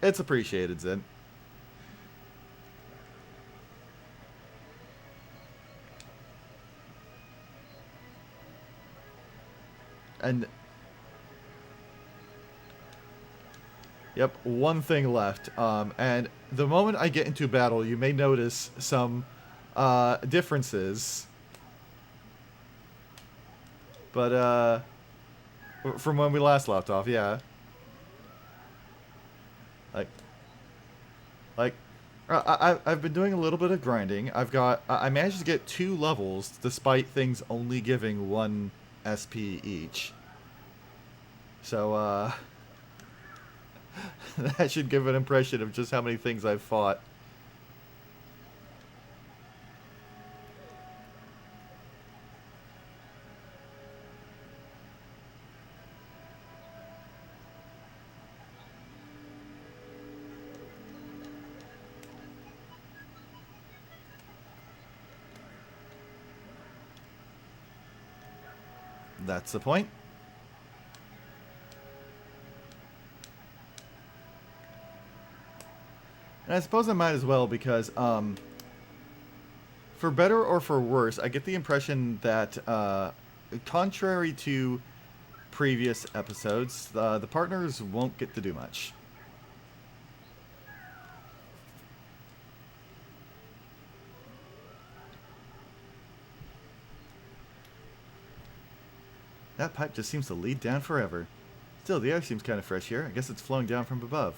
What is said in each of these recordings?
It's appreciated, Zin. And yep, one thing left. And the moment I get into battle, you may notice some differences. But from when we last left off, yeah. Like, like, I've been doing a little bit of grinding. I managed to get 2 levels despite things only giving 1 SP each. So, that should give an impression of just how many things I've fought. That's the point. And I suppose I might as well because, for better or for worse, I get the impression that, contrary to previous episodes, the partners won't get to do much. That pipe just seems to lead down forever. Still, the air seems kind of fresh here. I guess it's flowing down from above.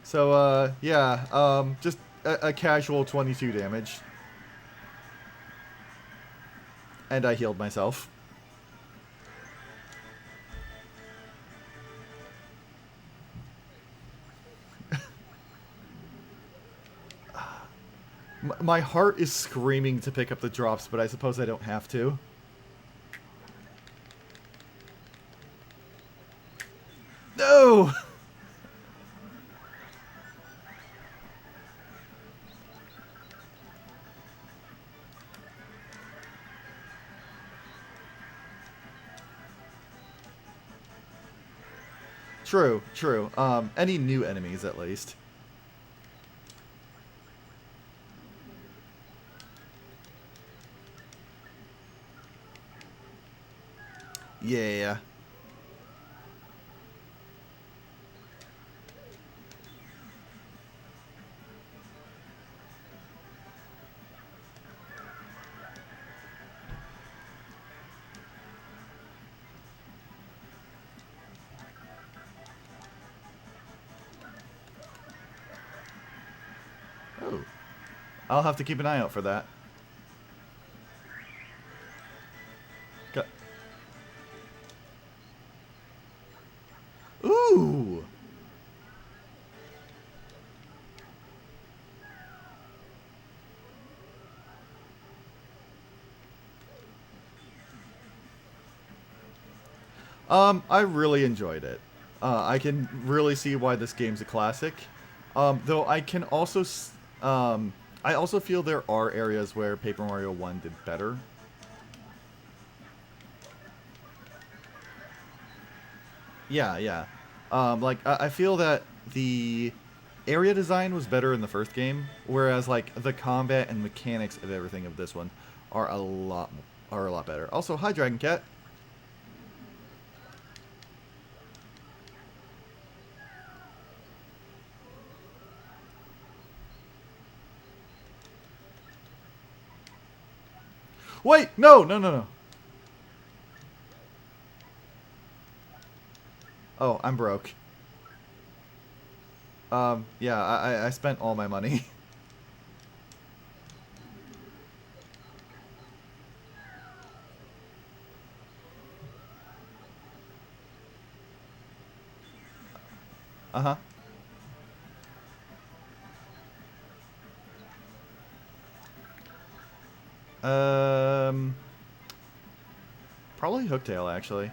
So, yeah, just a casual 22 damage. And I healed myself. My heart is screaming to pick up the drops, but I suppose I don't have to. No! True, true. Any new enemies, at least. Yeah. Oh. I'll have to keep an eye out for that. Got... Ooh! I really enjoyed it. I can really see why this game's a classic. Though I can also, I also feel there are areas where Paper Mario 1 did better. Yeah, yeah. Like, I feel that the area design was better in the first game, whereas, like, the combat and mechanics of everything of this one are a lot better. Also, hi, Dragon Cat. Wait, no, no, no, no. Oh, I'm broke. Yeah, I spent all my money. Uh-huh. Um, Probably Hooktail, actually.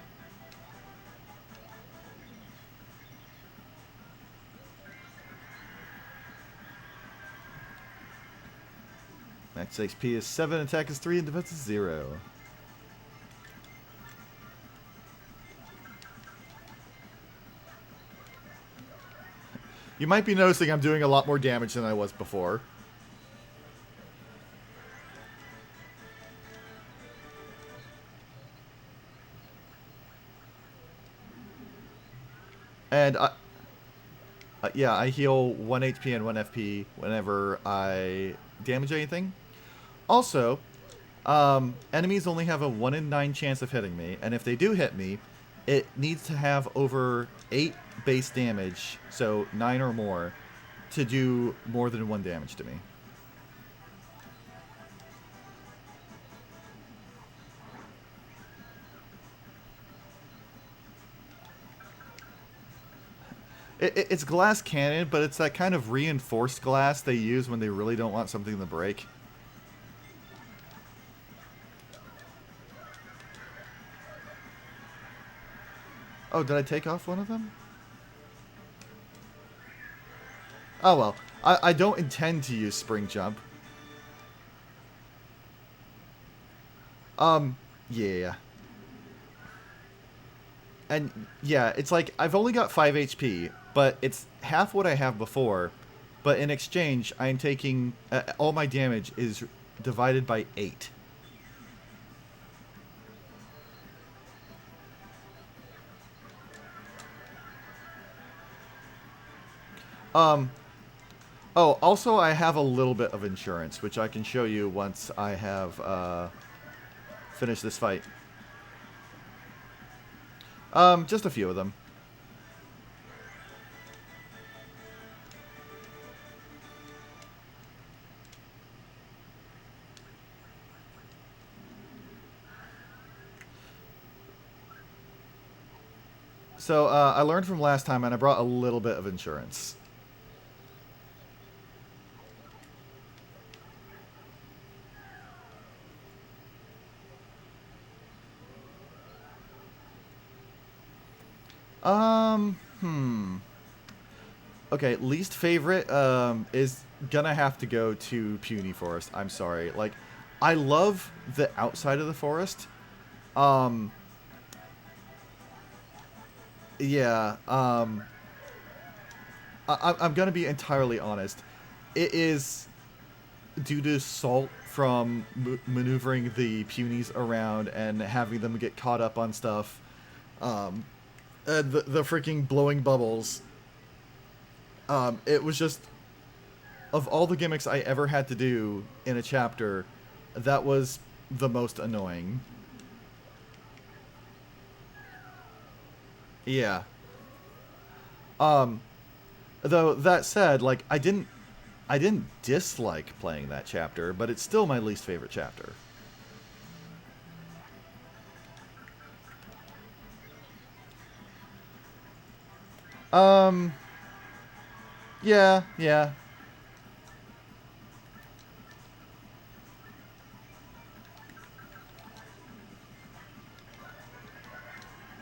Max HP is 7, attack is 3, and defense is 0. You might be noticing I'm doing a lot more damage than I was before. And yeah, I heal 1 HP and 1 FP whenever I damage anything. Also, enemies only have a 1 in 9 chance of hitting me, and if they do hit me, it needs to have over 8 base damage, so 9 or more, to do more than 1 damage to me. It's glass cannon, but it's that kind of reinforced glass they use when they really don't want something to break. Oh, did I take off one of them? Oh well. I don't intend to use spring jump. Yeah. And yeah, it's like I've only got 5 HP, but it's half what I have before. But in exchange, I'm taking all my damage is divided by 8. Oh, also I have a little bit of insurance, which I can show you once I have finished this fight. Just a few of them. So, I learned from last time, and I brought a little bit of insurance. Okay, least favorite, is gonna have to go to Puny Forest. I'm sorry. Like, I love the outside of the forest. Yeah, I'm gonna be entirely honest. It is due to Salt from maneuvering the Punies around and having them get caught up on stuff. The freaking blowing bubbles. It was just, of all the gimmicks I ever had to do in a chapter, that was the most annoying. Yeah. Though that said, like I didn't dislike playing that chapter, but it's still my least favorite chapter. Um, yeah.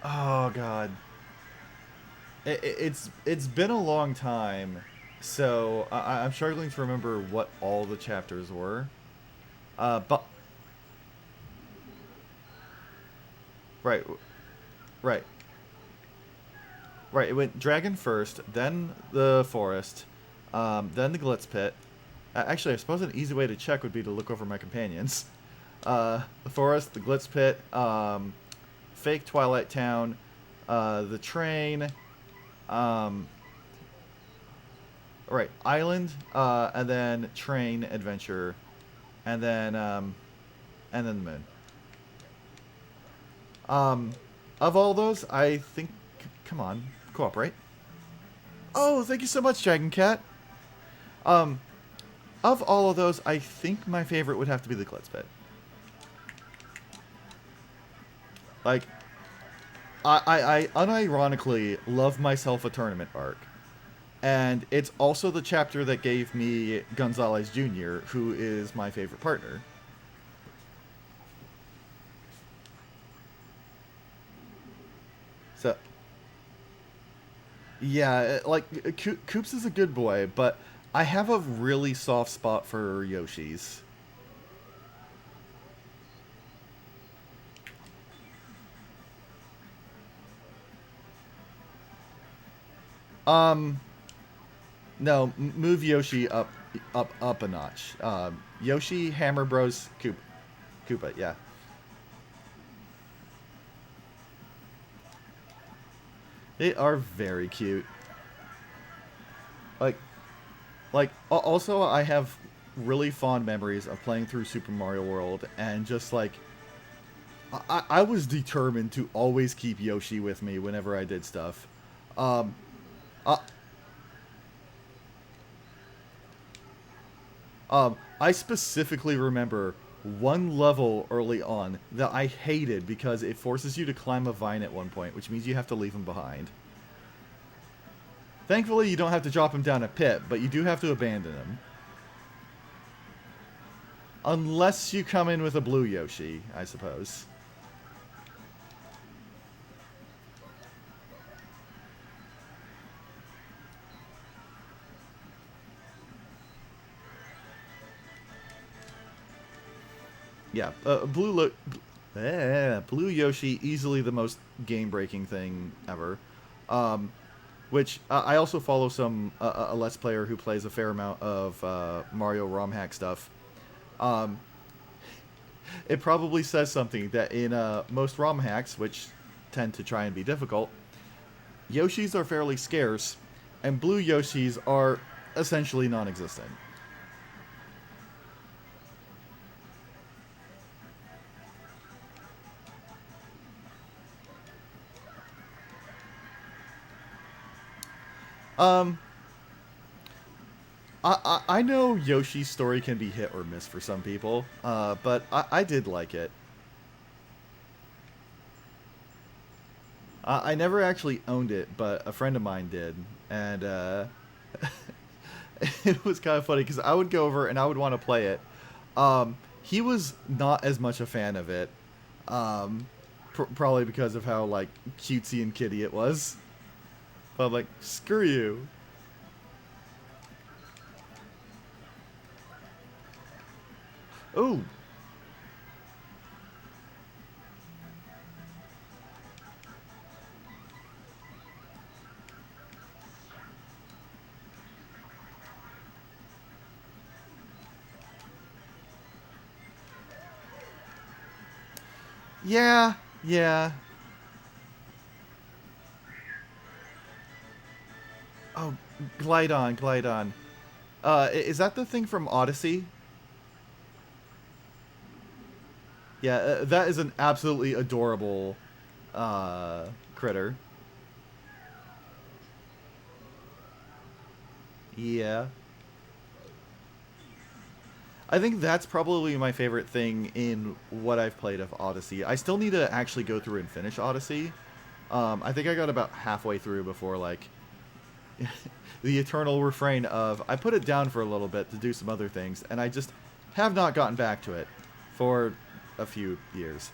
Oh god. It's been a long time, so I'm struggling to remember what all the chapters were. But right, right, right. It went dragon first, then the forest, then the glitz pit. Actually, I suppose an easy way to check would be to look over my companions. The forest, the glitz pit, fake Twilight Town, the train. Right, island, and then train adventure, and then the moon. Um, of all those, I think. Come on, cooperate. Oh, thank you so much, Dragon Cat. Um, of all of those, I think my favorite would have to be the Glitz Pit. Like, I unironically love myself a tournament arc. And it's also the chapter that gave me Gonzalez Jr., who is my favorite partner. So, yeah, like, Koops is a good boy, but I have a really soft spot for Yoshi's. Um, no, move Yoshi up a notch. Yoshi, Hammer Bros, Koopa, yeah. They are very cute. Like, also I have really fond memories of playing through Super Mario World and just like I was determined to always keep Yoshi with me whenever I did stuff. Um, uh, I specifically remember one level early on that I hated because it forces you to climb a vine at one point, which means you have to leave him behind. Thankfully, you don't have to drop him down a pit, but you do have to abandon him. Unless you come in with a blue Yoshi, I suppose. Yeah, Blue Yoshi, easily the most game-breaking thing ever. Which I also follow a Let's Player who plays a fair amount of Mario ROM hack stuff. Um, it probably says something that in most ROM hacks, which tend to try and be difficult, Yoshis are fairly scarce, and blue Yoshis are essentially non-existent. Um, I know Yoshi's story can be hit or miss for some people, but I did like it. I never actually owned it, but a friend of mine did, and it was kind of funny because I would go over and I would want to play it. He was not as much a fan of it, probably because of how like cutesy and kitty it was. But I'm like, screw you. Oh, yeah, yeah. Oh, glide on, glide on. Is that the thing from Odyssey? Yeah, that is an absolutely adorable critter. Yeah. I think that's probably my favorite thing in what I've played of Odyssey. I still need to actually go through and finish Odyssey. I think I got about halfway through before, like, the eternal refrain of, I put it down for a little bit to do some other things, and I just have not gotten back to it for a few years.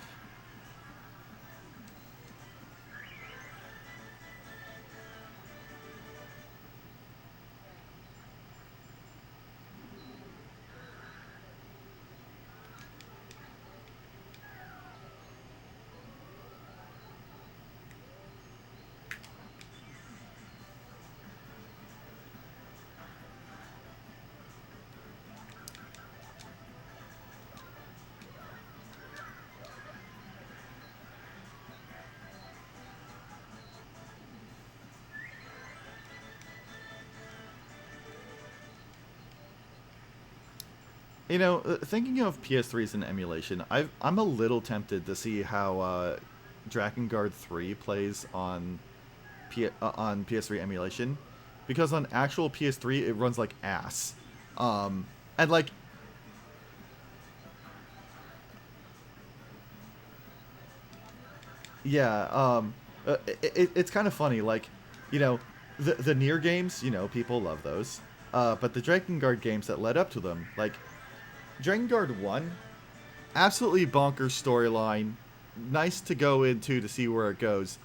You know, thinking of PS3 as an emulation, I'm a little tempted to see how Drakengard 3 plays on PS3 emulation, because on actual PS3 it runs like ass, and like yeah, it's kind of funny, like, you know, the Nier games, you know, people love those, but the Drakengard games that led up to them, like Drakengard 1, absolutely bonkers storyline, nice to go into to see where it goes.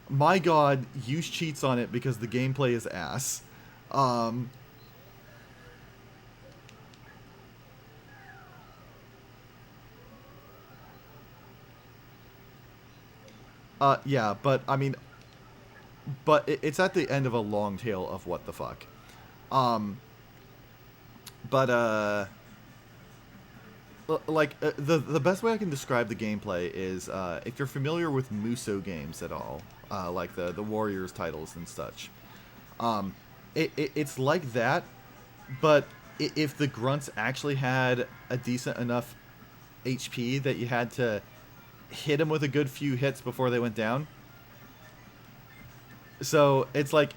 My god, use cheats on it because the gameplay is ass. Um, yeah, but I mean, but it's at the end of a long tail of what the fuck. Um, but the best way I can describe the gameplay is if you're familiar with Muso games at all, like the Warriors titles and such. Um, it's like that, but if the grunts actually had a decent enough HP that you had to hit them with a good few hits before they went down. So it's like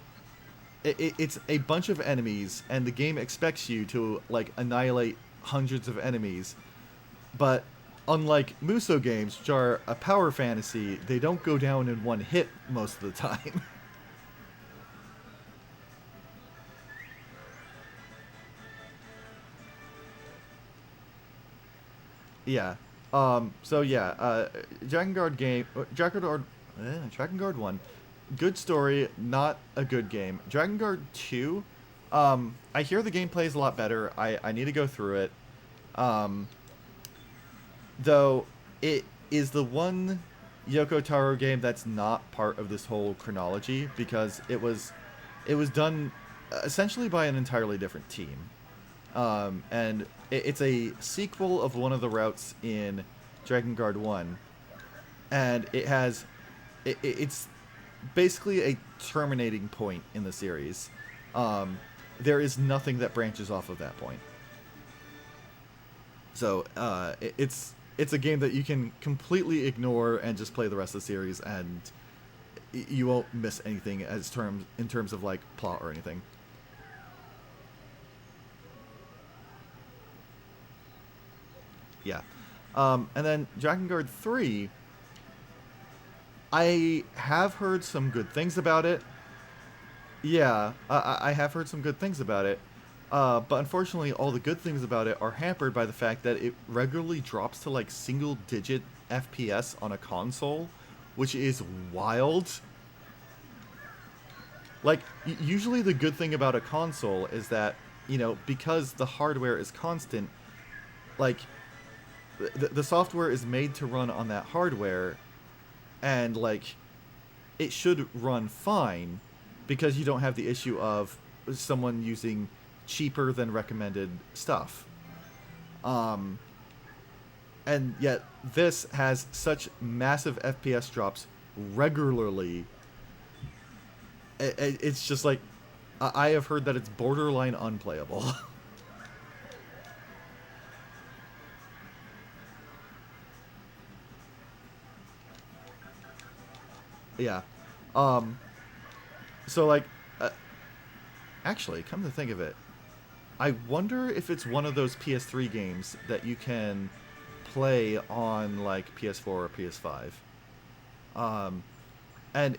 it's a bunch of enemies, and the game expects you to like annihilate hundreds of enemies. But unlike Muso games, which are a power fantasy, they don't go down in one hit most of the time. Yeah. So yeah, Dragon Guard game, Dragon Guard 1, good story, not a good game. Dragon Guard 2, I hear the gameplay is a lot better. I need to go through it. Um, though it is the one Yoko Taro game that's not part of this whole chronology because it was done essentially by an entirely different team. And it's a sequel of one of the routes in Dragon Guard 1, and it's basically a terminating point in the series. There is nothing that branches off of that point. So it's a game that you can completely ignore and just play the rest of the series, and you won't miss anything in terms of like plot or anything. Yeah. And then Dragon Guard 3, I have heard some good things about it. Yeah, I have heard some good things about it. But unfortunately, all the good things about it are hampered by the fact that it regularly drops to like single digit FPS on a console, which is wild. Like, usually the good thing about a console is that, because the hardware is constant, like, the software is made to run on that hardware, and like it should run fine because you don't have the issue of someone using cheaper than recommended stuff. Um, and yet this has such massive FPS drops regularly. It's just like I have heard that it's borderline unplayable. Yeah. Um, so like, uh, actually, come to think of it, I wonder if it's one of those PS3 games that you can play on like PS4 or PS5. Um, and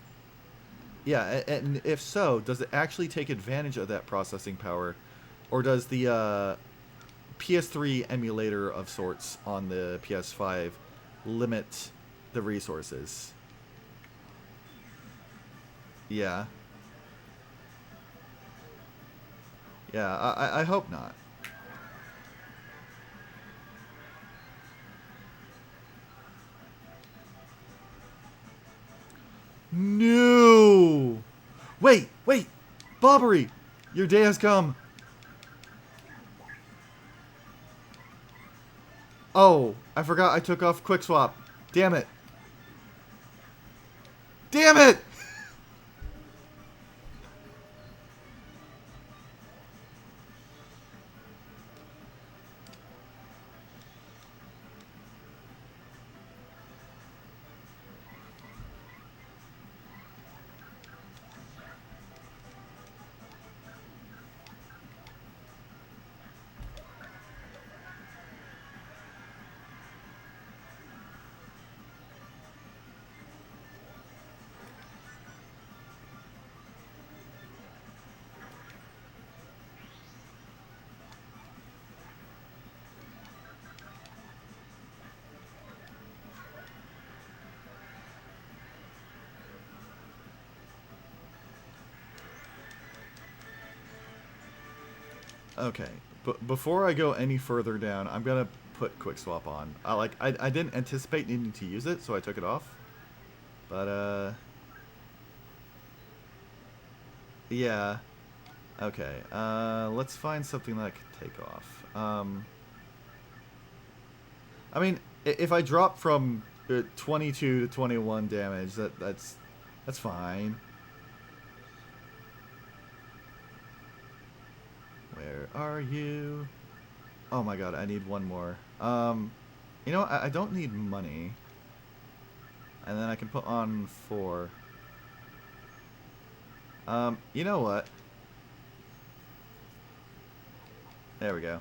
yeah, and if so, does it actually take advantage of that processing power, or does the PS3 emulator of sorts on the PS5 limit the resources? Yeah. Yeah, I hope not. No! Wait! Bobbery! Your day has come! Oh, I forgot I took off Quick Swap. Damn it. Damn it! Okay, but before I go any further down, I'm gonna put Quick Swap on. I didn't anticipate needing to use it, so I took it off. But Yeah. Okay. Let's find something that I can take off. I mean, if I drop from 22 to 21 damage, that's fine. Where are you? Oh my god, I need one more. You know, I don't need money. And then I can put on 4. You know what? There we go.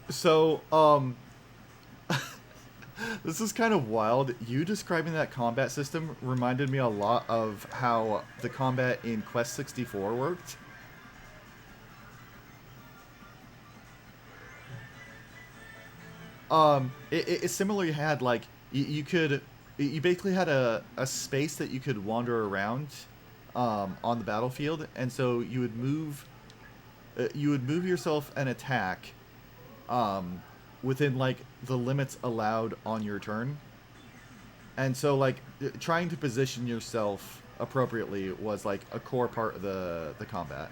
So, this is kind of wild. You describing that combat system reminded me a lot of how the combat in Quest 64 worked. It similarly had like you could you basically had a space that you could wander around on the battlefield, and so you would move yourself and attack um, within like the limits allowed on your turn, and so like trying to position yourself appropriately was like a core part of the combat.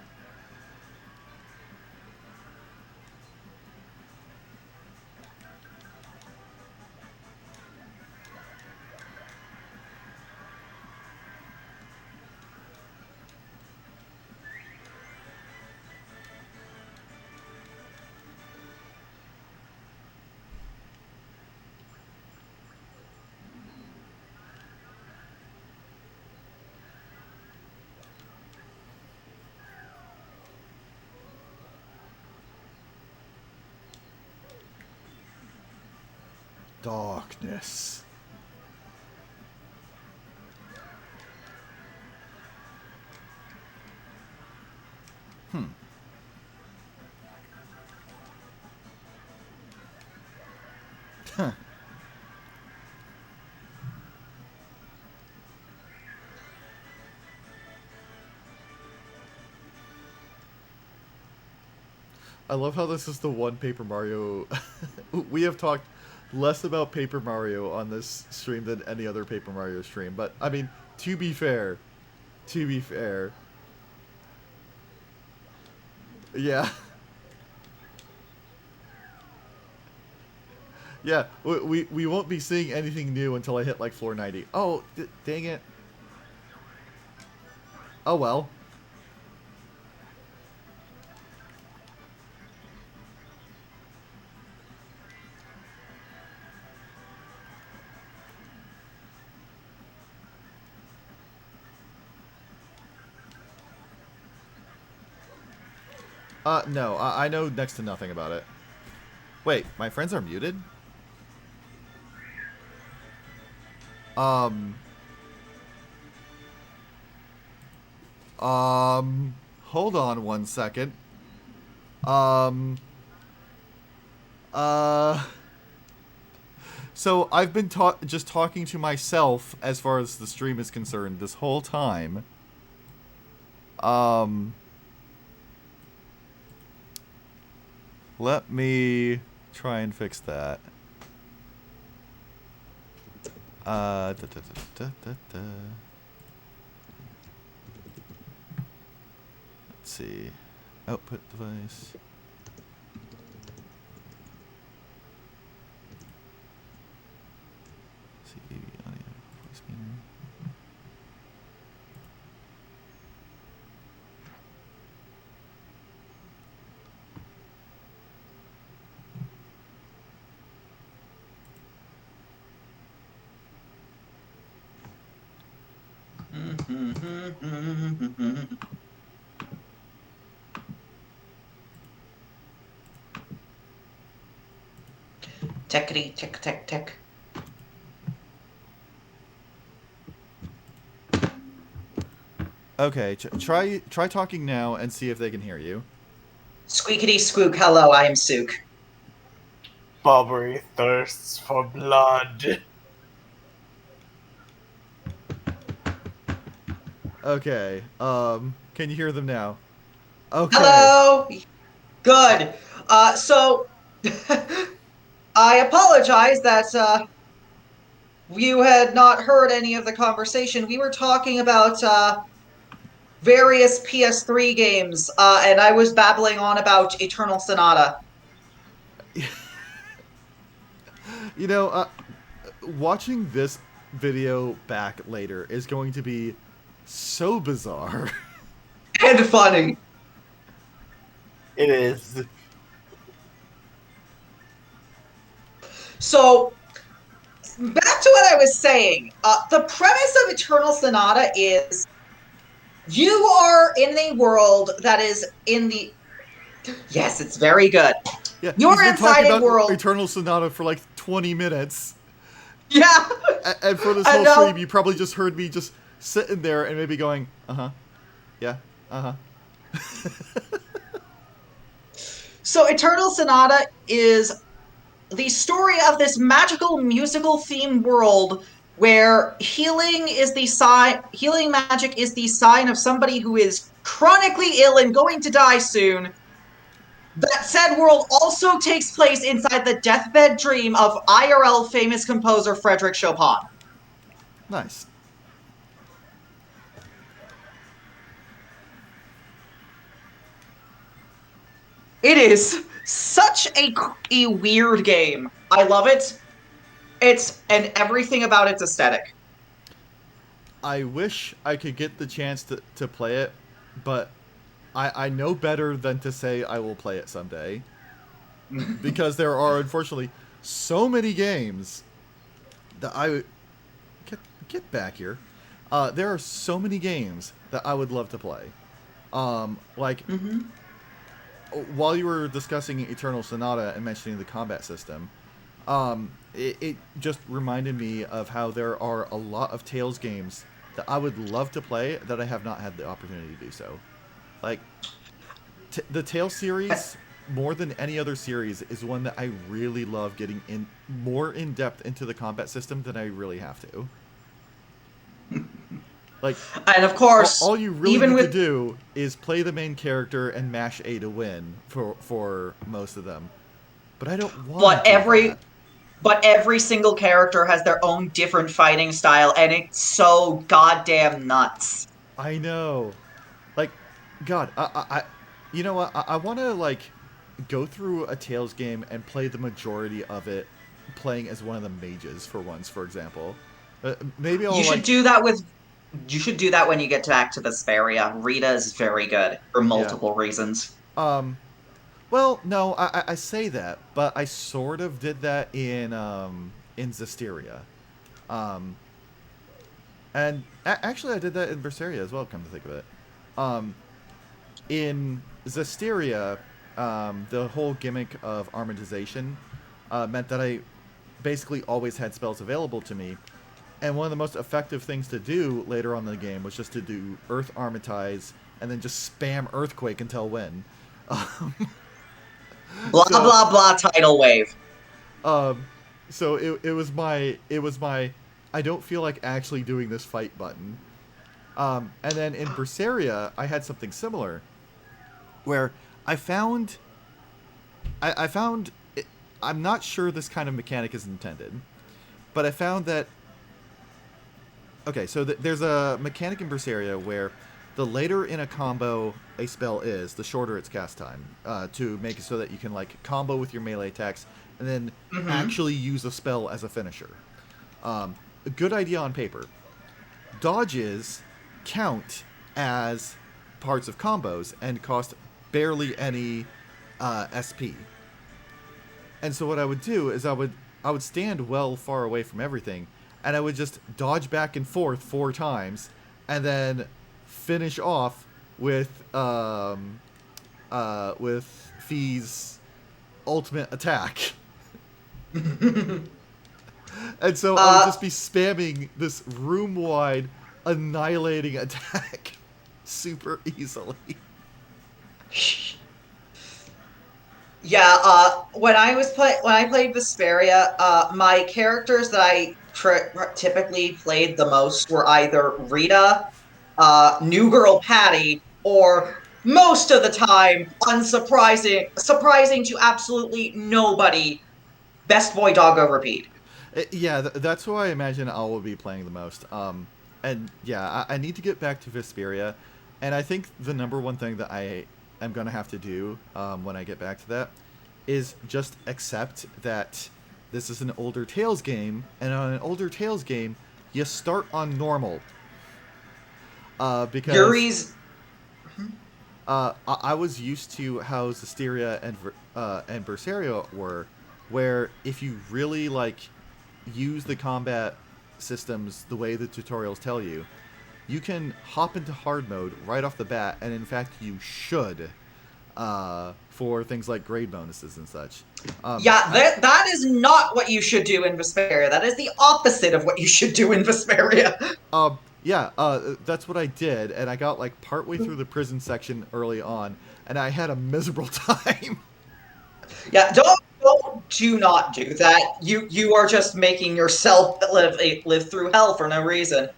Darkness. Hmm. I love how this is the one Paper Mario. We have talked less about Paper Mario on this stream than any other Paper Mario stream. But I mean, to be fair, to be fair, yeah, yeah. We won't be seeing anything new until I hit like floor 90. Oh, dang it. Oh well. No, I know next to nothing about it. Wait, my friends are muted? Um, hold on one second. Um, uh, so I've been just talking to myself as far as the stream is concerned this whole time. Um, let me try and fix that. Da, da, da, da, da, da. Let's see. output device. CV audio voice meter. Tickety tick tick tick. Okay, try talking now and see if they can hear you. Squeakity squeak. Hello, I am Sook. Bobbery thirsts for blood. Okay. Can you hear them now? Okay. Hello. Good. So I apologize that you had not heard any of the conversation. We were talking about various PS3 games, and I was babbling on about Eternal Sonata. You know, watching this video back later is going to be so bizarre. And funny. It is. So, back to what I was saying. The premise of Eternal Sonata is you are in a world that is in the. Yes, it's very good. Yeah, he's You're been talking inside a about world. Eternal Sonata for like 20 minutes. Yeah. And for this And whole now stream, you probably just heard me just sitting there and maybe going, uh-huh, yeah, uh-huh. So Eternal Sonata is the story of this magical musical themed world where healing magic is the sign of somebody who is chronically ill and going to die soon. That said world also takes place inside the deathbed dream of IRL famous composer Frederick Chopin. Nice. It is such a weird game. I love it. And everything about it's aesthetic. I wish I could get the chance to play it, but I know better than to say I will play it someday. Because there are, unfortunately, so many games that I would... Get back here. There are so many games that I would love to play. Like, while you were discussing Eternal Sonata and mentioning the combat system, it just reminded me of how there are a lot of Tales games that I would love to play that I have not had the opportunity to do so. Like, the Tales series, more than any other series, is one that I really love getting more in depth into the combat system than I really have to. Like, And of course, all you really even need to with do is play the main character and mash A to win for most of them. But I don't want but to do that. every single character has their own different fighting style, and it's so goddamn nuts. I know. Like, God, you know what? I want to, like, go through a Tales game and play the majority of it playing as one of the mages for once, for example. Maybe I'll, You should like, do that with. You should do that when you get back to Vesperia. Rita is very good for yeah. multiple reasons. Well, no, I say that, but I sort of did that in Zestiria. Um, and actually I did that in Berseria as well, come to think of it. In Zestiria, the whole gimmick of armatization meant that I basically always had spells available to me. And one of the most effective things to do later on in the game was just to do Earth Armatize and then just spam Earthquake until win. Blah So, blah blah tidal wave. so it was my I don't feel like actually doing this fight button. And then in Berseria, I had something similar, where I found I'm not sure this kind of mechanic is intended, but I found that okay, so there's a mechanic in Berseria where the later in a combo a spell is, the shorter its cast time, to make it so that you can like combo with your melee attacks and then Mm-hmm. actually use a spell as a finisher. A good idea on paper. Dodges count as parts of combos and cost barely any SP. And so what I would do is I would stand well far away from everything, and I would just dodge back and forth 4 times, and then finish off with Fee's ultimate attack. And so I would Uh, just be spamming this room-wide annihilating attack super easily. Yeah, when I played Vesperia, my characters that I typically played the most were either Rita, New Girl Patty, or most of the time, surprising to absolutely nobody, Best Boy Doggo Repeat. Yeah, that's who I imagine I will be playing the most. And yeah, I need to get back to Vesperia, and I think the number one thing that I am gonna have to do when I get back to that is just accept that this is an older Tales game, and on an older Tales game, you start on normal. Because Yuri's. I was used to how Zestiria and Berseria were, where if you really like use the combat systems the way the tutorials tell you, you can hop into hard mode right off the bat, and in fact you should, for things like grade bonuses and such. Yeah, that is not what you should do in Vesperia. That is the opposite of what you should do in Vesperia. Yeah, that's what I did, and I got like partway through the prison section early on, and I had a miserable time. Yeah, do not do that. You are just making yourself live through hell for no reason.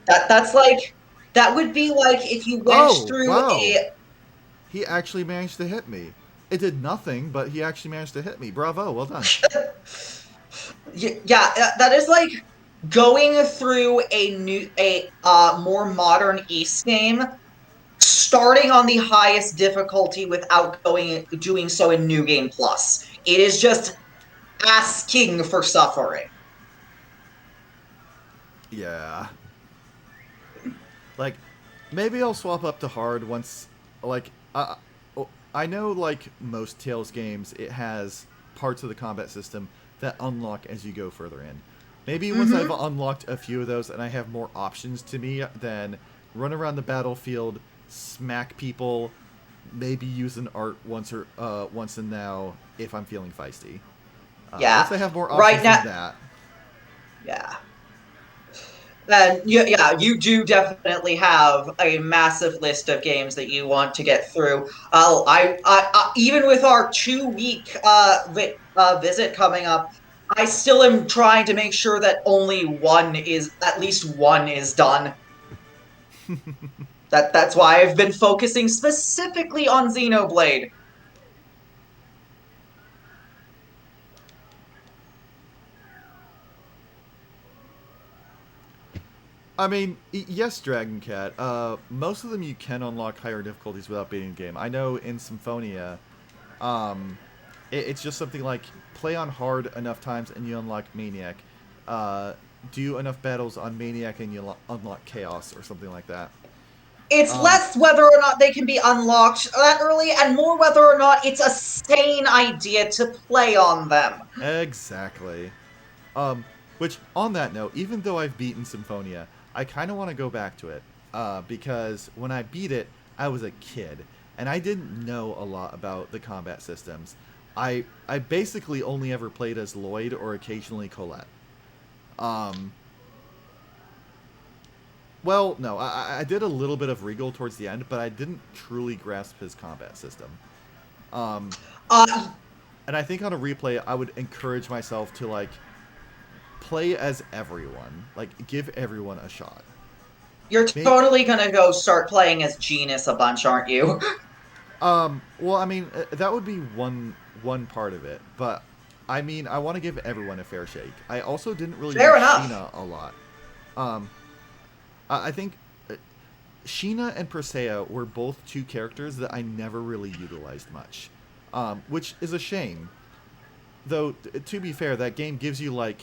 That's like that would be like if you went Oh, through wow. a He actually managed to hit me. It did nothing, but he actually managed to hit me. Bravo, well done. yeah, that is like going through a more modern East game, starting on the highest difficulty without doing so in New Game Plus. It is just asking for suffering. Yeah. Like, maybe I'll swap up to hard once. Like, I know, like, most Tales games, it has parts of the combat system that unlock as you go further in. Maybe once I've Mm-hmm. unlocked a few of those and I have more options to me, then run around the battlefield, smack people, maybe use an art once and now if I'm feeling feisty. Yeah. Once I have more Right options than now, that, yeah. Then yeah, you do definitely have a massive list of games that you want to get through. Even with our 2 week visit coming up, I still am trying to make sure that at least one is done. That's why I've been focusing specifically on Xenoblade. I mean, yes, Dragon Cat. Most of them you can unlock higher difficulties without beating the game. I know in Symphonia, um, it's just something like play on hard enough times and you unlock Maniac. Do enough battles on Maniac and you unlock Chaos or something like that. It's Um, less whether or not they can be unlocked that early, and more whether or not it's a sane idea to play on them. exactly. Um, which, on that note, even though I've beaten Symphonia, I kind of want to go back to it. Because when I beat it, I was a kid, and I didn't know a lot about the combat systems. I basically only ever played as Lloyd or occasionally Colette. Um, well, no, I did a little bit of Regal towards the end, but I didn't truly grasp his combat system. Um, Uh, and I think on a replay, I would encourage myself to like play as everyone, like give everyone a shot. you're May totally gonna go start playing as Genus a bunch, aren't you? Well, I mean, that would be one part of it, but I mean, I want to give everyone a fair shake. I also didn't really Fair use enough. Sheena a lot. Um, I think Sheena and Persea were both two characters that I never really utilized much, which is a shame. Though, to be fair, that game gives you like,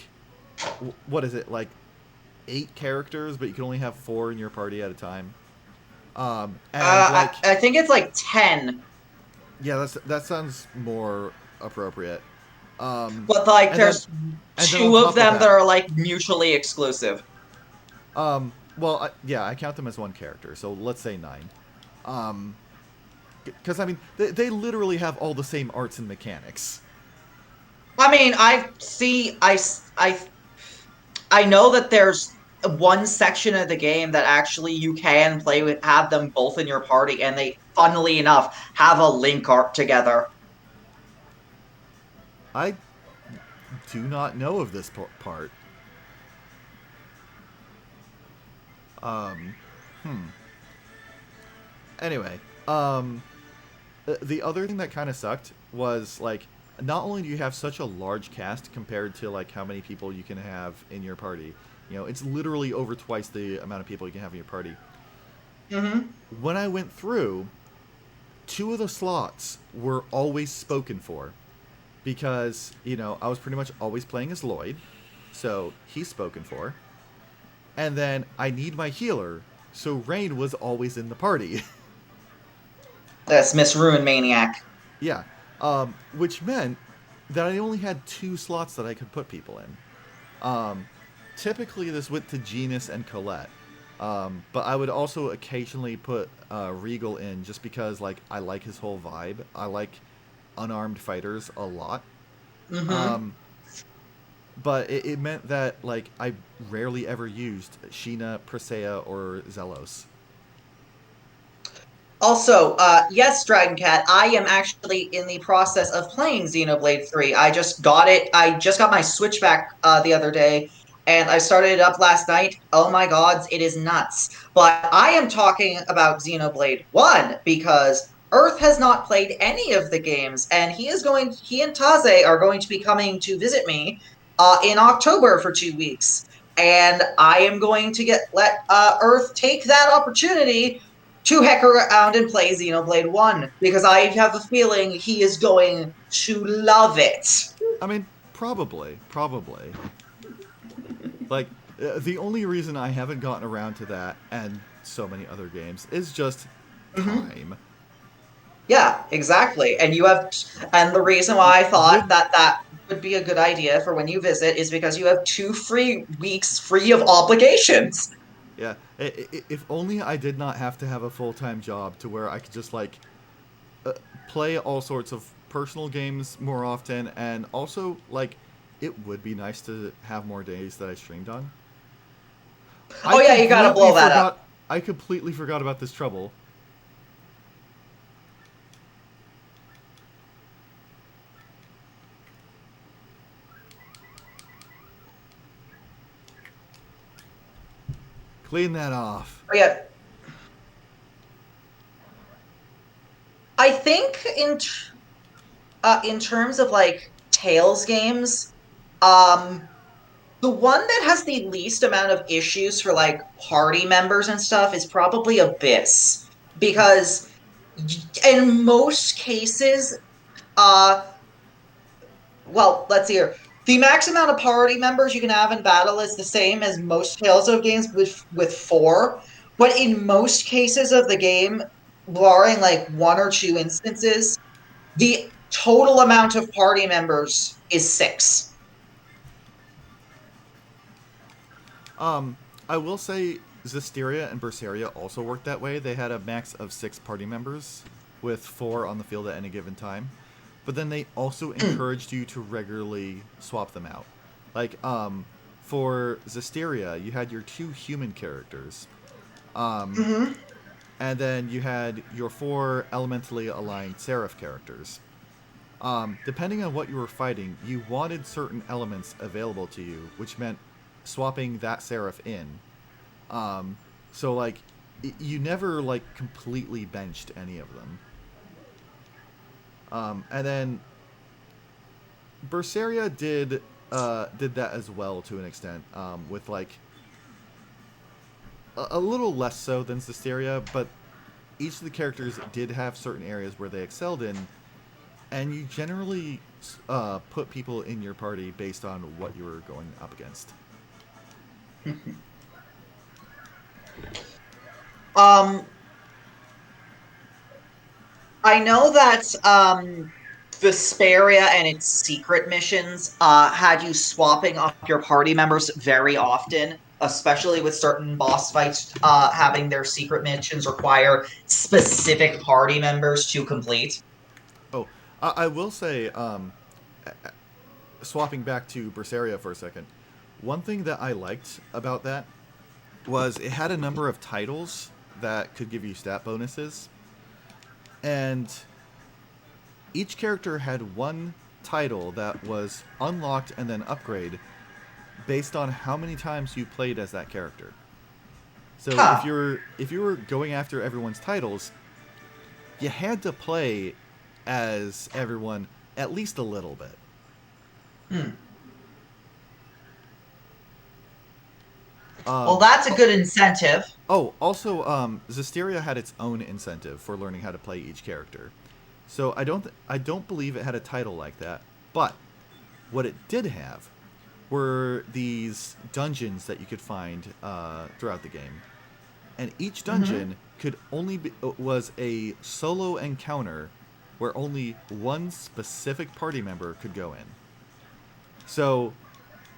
what is it, like 8 characters, but you can only have 4 in your party at a time. And like, I think it's like 10, yeah, that sounds more appropriate. Um, but like and then there's and then on two of top of them that that, are like mutually exclusive. well, yeah, I count them as one character, so let's say 9. Um, because I mean, they literally have all the same arts and mechanics. I mean, I know that there's one section of the game that actually you can play with, have them both in your party, and they, funnily enough, have a link art together. I do not know of this part. Um, hmm. Anyway, the other thing that kind of sucked was like, not only do you have such a large cast compared to like how many people you can have in your party, it's literally over twice the amount of people you can have in your party. Mm-hmm. When I went through, 2 of the slots were always spoken for because I was pretty much always playing as Lloyd, so he's spoken for, and then I need my healer, so Rain was always in the party. That's Miss Ruin Maniac. Yeah, which meant that I only had 2 slots that I could put people in. Um, Typically, this went to Genus and Colette, but I would also occasionally put Regal in just because, like, I like his whole vibe. I like unarmed fighters a lot. Mm-hmm. Um, but it meant that, like, I rarely ever used Sheena, Presea, or Zelos. Also, yes, Dragon Cat, I am actually in the process of playing Xenoblade 3. I just got it. I just got my Switch back the other day, and I started it up last night. Oh my gods, it is nuts. But I am talking about Xenoblade 1 because Earth has not played any of the games, and he and Taze are going to be coming to visit me in October for 2 weeks. And I am going to let Earth take that opportunity to heck around and play Xenoblade 1 because I have a feeling he is going to love it. I mean, probably. Like, the only reason I haven't gotten around to that and so many other games is just Mm-hmm. time. Yeah, exactly. And the reason why I thought Would that that would be a good idea for when you visit is because you have 2 free weeks free of obligations. Yeah, if only I did not have to have a full-time job to where I could just like uh, play all sorts of personal games more often, and also like it would be nice to have more days that I streamed on. I Oh yeah, you gotta completely blow that up. forgot. I completely forgot about this trouble. Clean that off. Oh yeah, I think in terms of like Tales games, um, the one that has the least amount of issues for like party members and stuff is probably Abyss because in most cases, uh, well, let's see here. The max amount of party members you can have in battle is the same as most Tales of games with 4, but in most cases of the game, barring like 1 or 2 instances, the total amount of party members is 6. Um, I will say Zisteria and Berseria also worked that way. They had a max of 6 party members, with 4 on the field at any given time. But then they also encouraged you to regularly swap them out. Like, for Zisteria, you had your 2 human characters, Mm-hmm. and then you had your 4 elementally aligned Seraph characters. Depending on what you were fighting, you wanted certain elements available to you, which meant swapping that Seraph in. Um, so like, you never like completely benched any of them. And then Berseria did that as well to an extent, with like a little less so than Zestiria, but each of the characters did have certain areas where they excelled in, and you generally put people in your party based on what you were going up against. Um, I know that Vesperia and its secret missions had you swapping up your party members very often, especially with certain boss fights having their secret missions require specific party members to complete. Oh, I will say, swapping back to Berseria for a second, one thing that I liked about that was it had a number of titles that could give you stat bonuses, and each character had one title that was unlocked and then upgrade based on how many times you played as that character. So Huh. if you were going after everyone's titles, you had to play as everyone at least a little bit. Hmm. Well, Um, that's a good incentive. Also, Zestiria had its own incentive for learning how to play each character. So I don't believe it had a title like that. But what it did have were these dungeons that you could find throughout the game, and each Hmm. dungeon could only be, was a solo encounter where only one specific party member could go in. So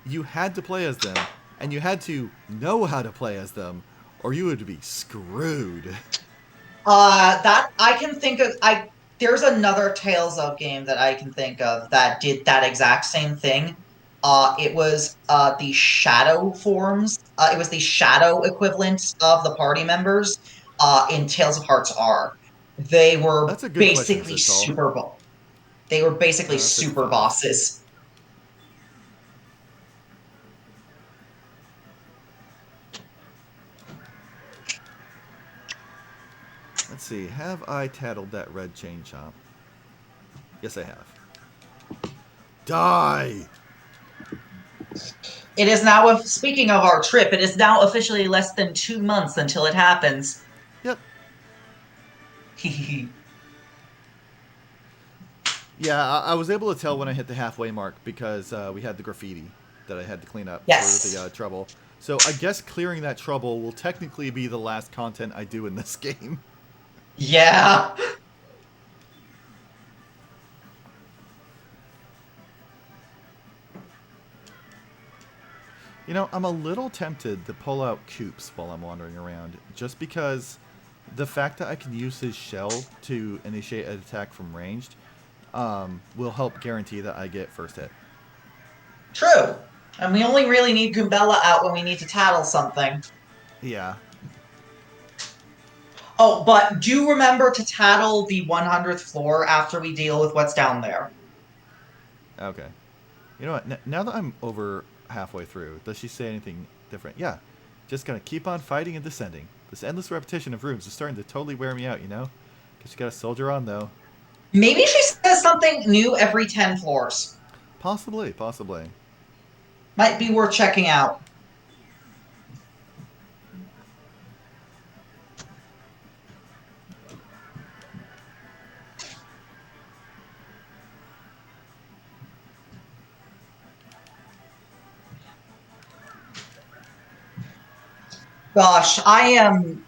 you had to play as them, and you had to know how to play as them, or you would be screwed. That I can think of. I There's another Tales of game that I can think of that did that exact same thing. It was the shadow forms. It was the shadow equivalent of the party members. In Tales of Hearts R, they were That's a good question, basically Sitzal. They were basically That's super 55. bosses. Let's see. Have I tattled that red chain chomp? Yes, I have. Die! It is now. Speaking of our trip, it is now officially less than 2 months until it happens. Yep. Yeah, I was able to tell when I hit the halfway mark because we had the graffiti that I had to clean up for the Yes. trouble. So I guess clearing that trouble will technically be the last content I do in this game. Yeah. You know, I'm a little tempted to pull out Coops while I'm wandering around, just because the fact that I can use his shell to initiate an attack from ranged will help guarantee that I get first hit. True. And we only really need Goombella out when we need to tattle something. Yeah. Oh, but do remember to tattle the 100th floor after we deal with what's down there. Okay. You know what? Now that I'm over halfway through, does she say anything different? Yeah. Just gonna keep on fighting and descending. This endless repetition of rooms is starting to totally wear me out, you know? Guess you gotta soldier on, though. Maybe she says something new every 10 floors. Possibly, possibly. Might be worth checking out. Gosh, I am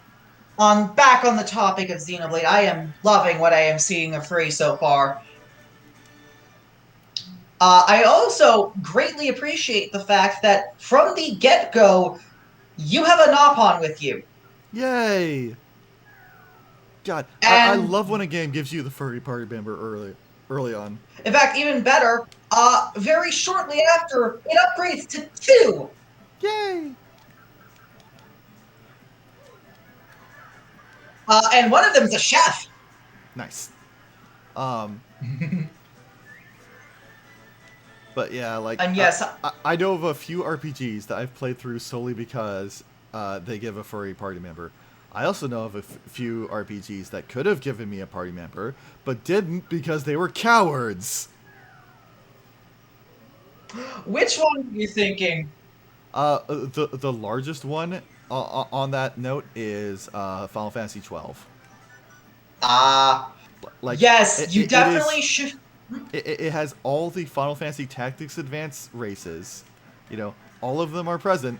on back on the topic of Xenoblade. I am loving what I am seeing of Free so far. I also greatly appreciate the fact that from the get-go, you have a Nopon with you. Yay! God, I And love when a game gives you the furry party member early on. in fact, even better, very shortly after, it upgrades to 2. Yay! And one of them is a chef. Nice. Um, but yeah, like And yes, I know of a few RPGs that I've played through solely because they give a furry party member. I also know of a few RPGs that could have given me a party member, but didn't because they were cowards. which one are you thinking? The largest one On that note is Final Fantasy 12. Like Yes, it, you it, it definitely is should. it has all the Final Fantasy Tactics Advance races. You know, all of them are present.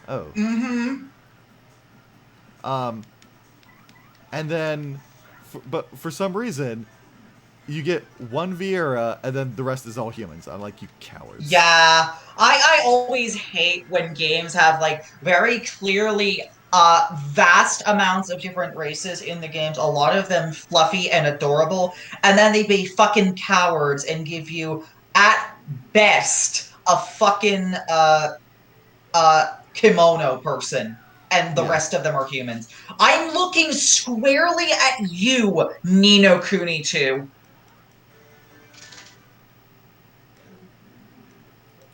Oh, Mm-hmm. and then, but for some reason, you get one Vieira, and then the rest is all humans. I'm like, you cowards. Yeah, I always hate when games have like very clearly vast amounts of different races in the games, a lot of them fluffy and adorable, and then they be fucking cowards and give you at best a fucking kimono person and the Yeah. rest of them are humans. I'm looking squarely at you, Nino Kuni 2.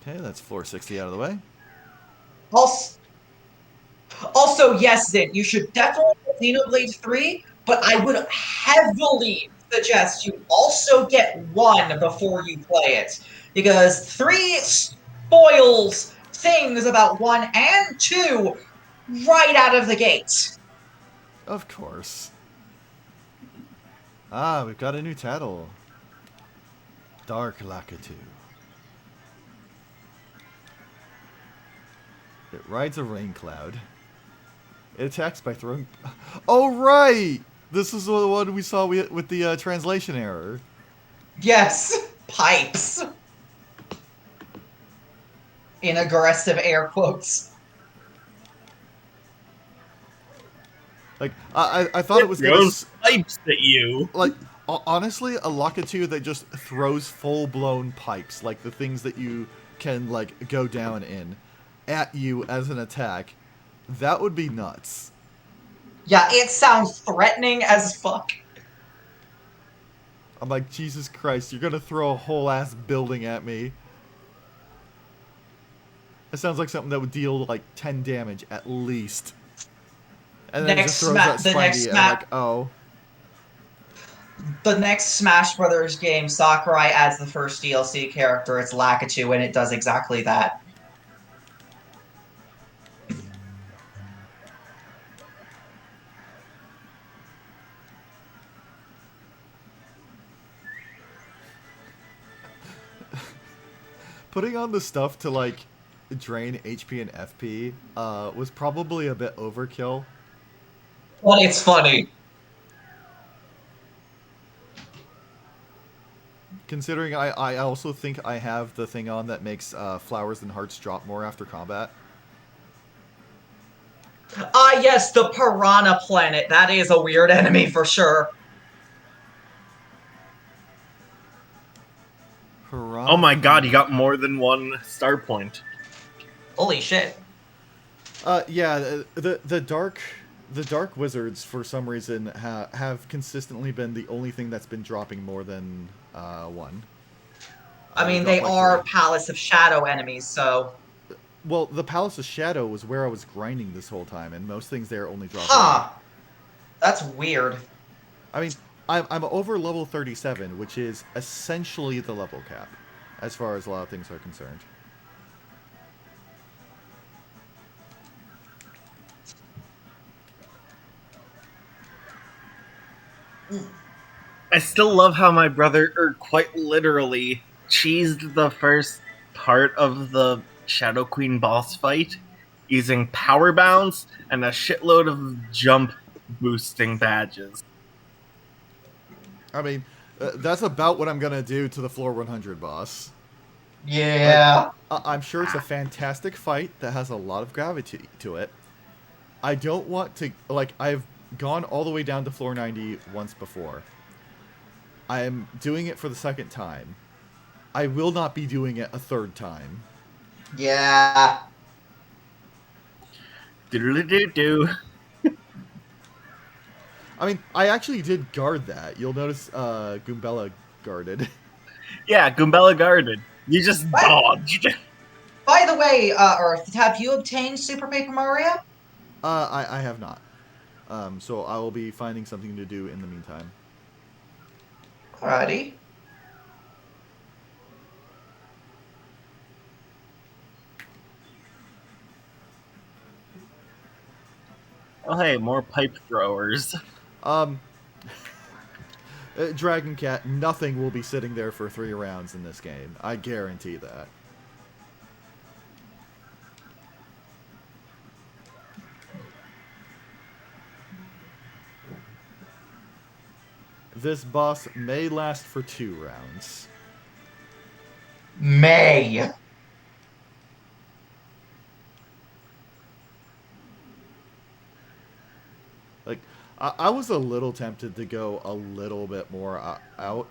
Okay, that's floor 60 out of the way. Also, Also, yes, Zin, you should definitely get Xenoblade 3, but I would heavily suggest you also get 1 before you play it. Because 3 spoils things about 1 and 2 right out of the gate. Of course. Ah, we've got a new title. Dark Lakitu. It rides a rain cloud. It attacks by throwing. Oh right! This is the one we saw with the translation error. Yes, pipes. In aggressive air quotes. Like I thought it It was gonna throws pipes at you. like honestly a Lakitu that just throws full blown pipes, like the things that you can like go down in, at you as an attack. That would be nuts. Yeah, it sounds threatening as fuck. I'm like, Jesus Christ, you're gonna throw a whole ass building at me. It sounds like something that would deal like 10 damage at least. And then it just throws that The spiny, next and I'm map like, oh. the next Smash Brothers game, Sakurai adds the first DLC character. It's Lakitu, and it does exactly that. Putting on the stuff to like drain HP and FP was probably a bit overkill. But it's funny. Considering I also think I have the thing on that makes flowers and hearts drop more after combat. Ah, yes, the Piranha Planet. That is a weird enemy for sure. Oh Piranha my god, you Planet. got more than one star point. Holy shit. Yeah, the dark wizards for some reason have consistently been the only thing that's been dropping more than one. I They mean, drop they like three. are Palace of Shadow enemies, so. Well, the Palace of Shadow was where I was grinding this whole time, and most things there only drop one. Huh. That's weird. I mean, I'm over level 37, which is essentially the level cap, as far as a lot of things are concerned. I still love how my brother, quite literally, cheesed the first part of the Shadow Queen boss fight using power bounce and a shitload of jump boosting badges. I mean, that's about what I'm gonna do to the floor 100 boss. Like, Yeah. I'm sure it's a fantastic fight that has a lot of gravity to it. I don't want to like I've gone all the way down to floor 90 once before. I am doing it for the second time. I will not be doing it a third time. Yeah. Do. I mean, I actually did guard that. You'll notice Goombella guarded. Yeah, Goombella guarded. You just By, dodged. by the way, Earth, have you obtained Super Paper Mario? I have not. So I will be finding something to do in the meantime. Alrighty. Oh, hey, more pipe throwers. Um, Dragon Cat, nothing will be sitting there for 3 rounds in this game. I guarantee that. This boss may last for 2 rounds. May. Like, I was a little tempted to go a little bit more out.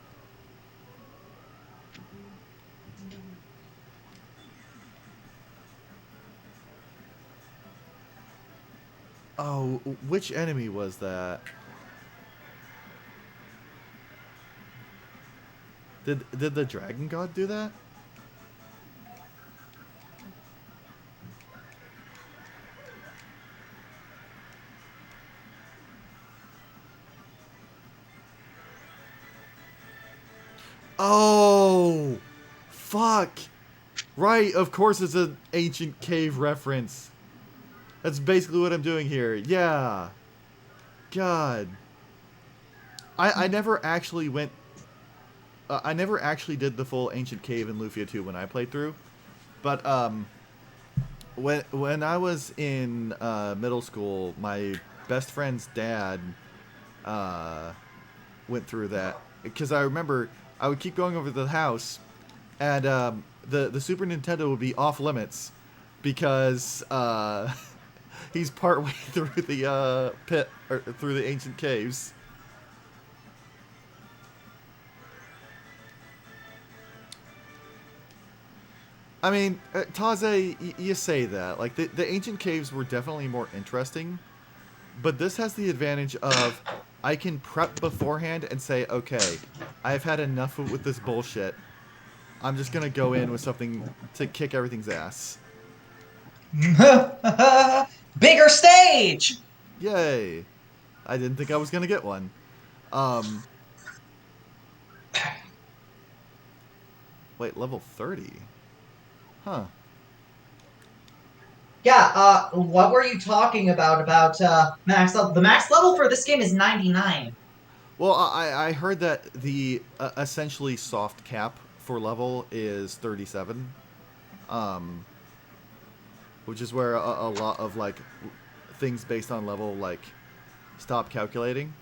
Oh, which enemy was that? Did the Dragon God do that? Oh, fuck. Right, of course it's an ancient cave reference. That's basically what I'm doing here. Yeah. God. I never actually went... I never actually did the full ancient cave in Lufia 2 when I played through. But, when I was in middle school, my best friend's dad went through that. Because I remember I would keep going over to the house, and the Super Nintendo would be off limits because he's partway through the pit, or through the ancient caves. I mean, Taze, you say that. Like, the ancient caves were definitely more interesting, but this has the advantage of I can prep beforehand and say, okay, I've had enough with this bullshit. I'm just gonna go in with something to kick everything's ass. Bigger stage! Yay! I didn't think I was gonna get one. Um, wait, level 30? Huh. Yeah, what were you talking about max level? The max level for this game is 99. Well, I heard that the essentially soft cap for level is 37. Um, which is where a lot of, like, things based on level, like, stop calculating.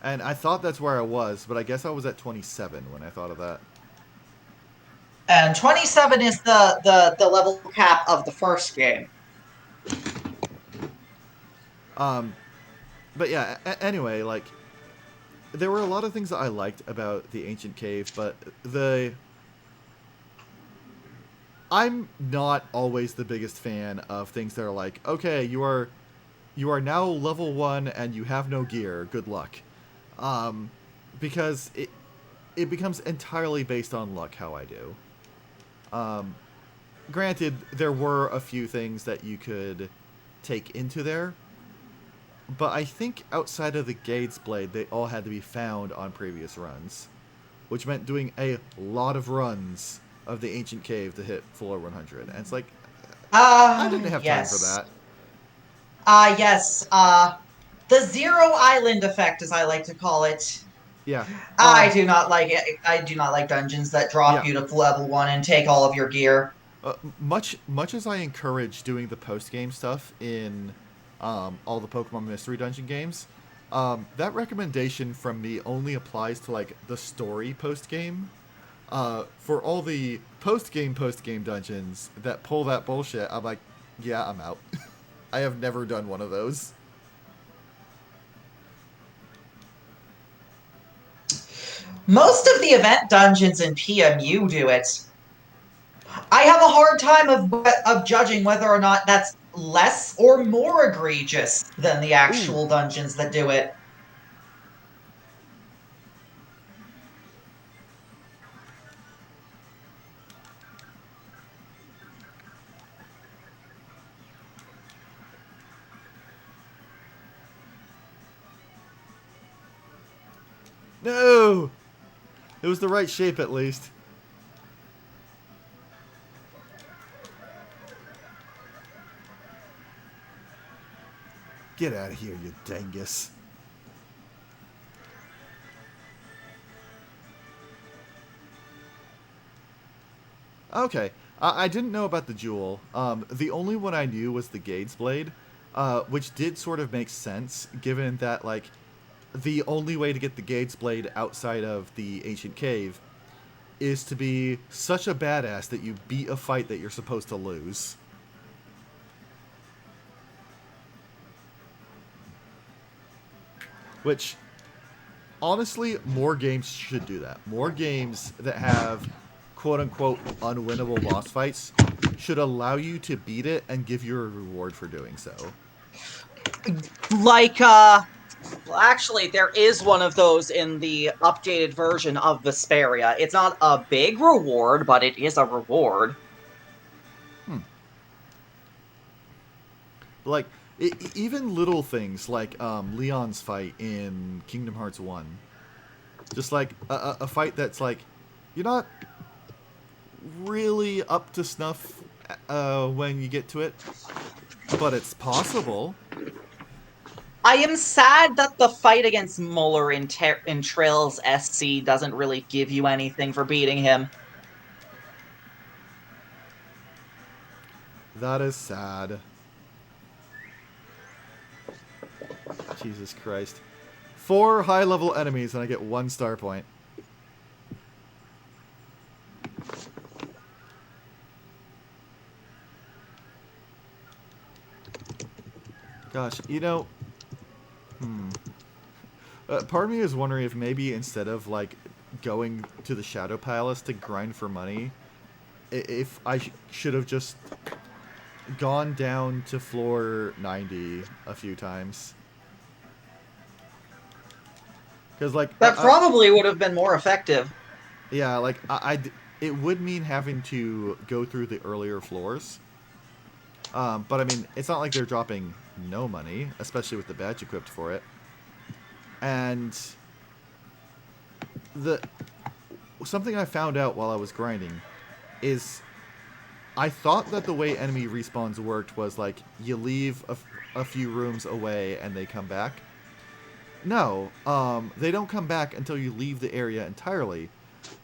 And I thought that's where I was, but I guess I was at 27 when I thought of that. And 27 is the level cap of the first game. But yeah, anyway, like, there were a lot of things that I liked about the ancient cave, but I'm not always the biggest fan of things that are like, okay, you are now level 1 and you have no gear. Good luck. Because it becomes entirely based on luck how I do. Granted, there were a few things that you could take into there, but I think outside of the Gates Blade, they all had to be found on previous runs, which meant doing a lot of runs of the ancient cave to hit floor 100. And it's like, I didn't have time for Yes. that. Yes, the Zero Island effect, as I like to call it. Yeah. I do not like it. I do not like dungeons that drop Yeah. you to level 1 and take all of your gear. Much as I encourage doing the post game stuff in all the Pokemon Mystery Dungeon games, that recommendation from me only applies to, like, the story post game. For all the post game dungeons that pull that bullshit, I'm like, yeah, I'm out. I have never done one of those. Most of the event dungeons in PMU do it. I have a hard time of judging whether or not that's less or more egregious than the Ooh, actual dungeons that do it. no! It was the right shape at least. Get out of here, you dingus. Okay, I didn't know about the jewel. The only one I knew was the Gade's Blade, which did sort of make sense, given that, like, the only way to get the Gade's Blade outside of the Ancient Cave is to be such a badass that you beat a fight that you're supposed to lose. Which, honestly, more games should do that. More games that have quote-unquote unwinnable boss fights should allow you to beat it and give you a reward for doing so. Like, well, actually, there is one of those in the updated version of Vesperia. It's not a big reward, but it is a reward. Like, even little things like Leon's fight in Kingdom Hearts 1. Just like a fight that's like, you're not really up to snuff when you get to it, but it's possible. I am sad that the fight against Muller in Trails SC doesn't really give you anything for beating him. That is sad. Jesus Christ. 4 high-level enemies and I get 1 star point. Gosh, you know... part of me is wondering if maybe instead of, like, going to the Shadow Palace to grind for money, if I should have just gone down to floor 90 a few times. Because, like... That probably would have been more effective. Yeah, like, it would mean having to go through the earlier floors. But, I mean, it's not like they're dropping no money, especially with the badge equipped for it. And something I found out while I was grinding is I thought that the way enemy respawns worked was, like, you leave a few rooms away and they come back. No, they don't come back until you leave the area entirely,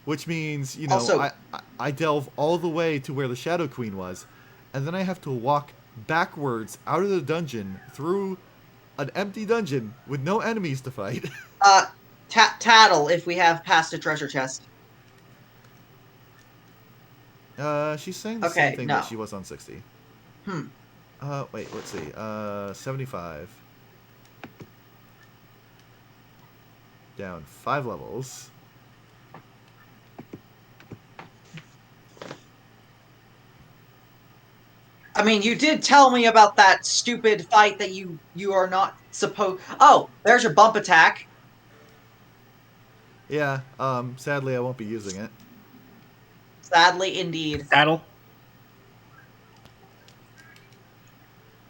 which means, you know, Also, I delve all the way to where the Shadow Queen was, and then I have to walk backwards out of the dungeon through an empty dungeon with no enemies to fight. Tattle if we have past a treasure chest. She's saying the Okay, same thing no. that she was on 60. Wait, let's see. 75. Down 5 levels. I mean, you did tell me about that stupid fight that you are not supposed... Oh, there's your bump attack. Yeah, sadly I won't be using it. Sadly, indeed. Saddle.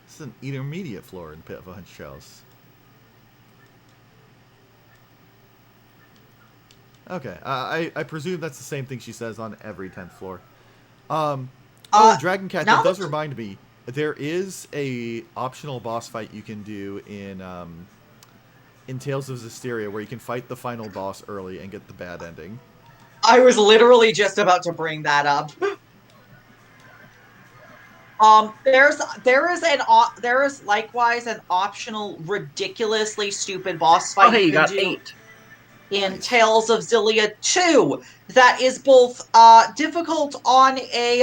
This is an intermediate floor in Pit of a Hundred Shells. Okay, I presume that's the same thing she says on every 10th floor. Dragon Cat, that does remind me, there is a optional boss fight you can do in Tales of Zestiria where you can fight the final boss early and get the bad ending. I was literally just about to bring that up. There is likewise an optional ridiculously stupid boss fight you can got do 8. in Tales of Xillia 2 that is both difficult on a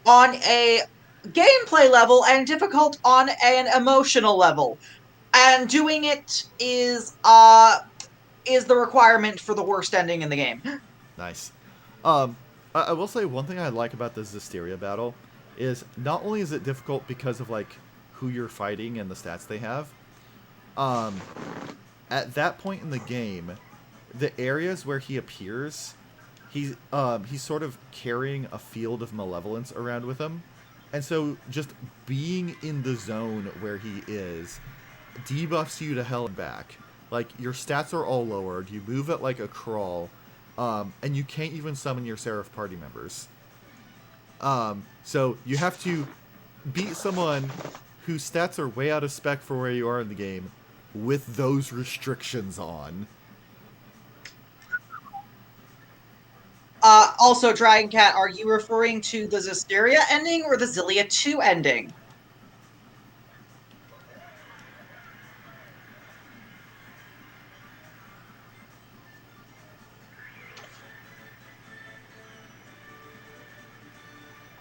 gameplay level and difficult on an emotional level. And doing it is the requirement for the worst ending in the game. Nice. I will say one thing I like about the Zestiria battle is not only is it difficult because of, like, who you're fighting and the stats they have, at that point in the game, the areas where he appears, he's sort of carrying a field of malevolence around with him. And so just being in the zone where he is debuffs you to hell and back. Like, your stats are all lowered, you move at like a crawl, and you can't even summon your Seraph party members. So you have to beat someone whose stats are way out of spec for where you are in the game, with those restrictions on. Also, Dragon Cat, are you referring to the Zestiria ending or the Xillia 2 ending?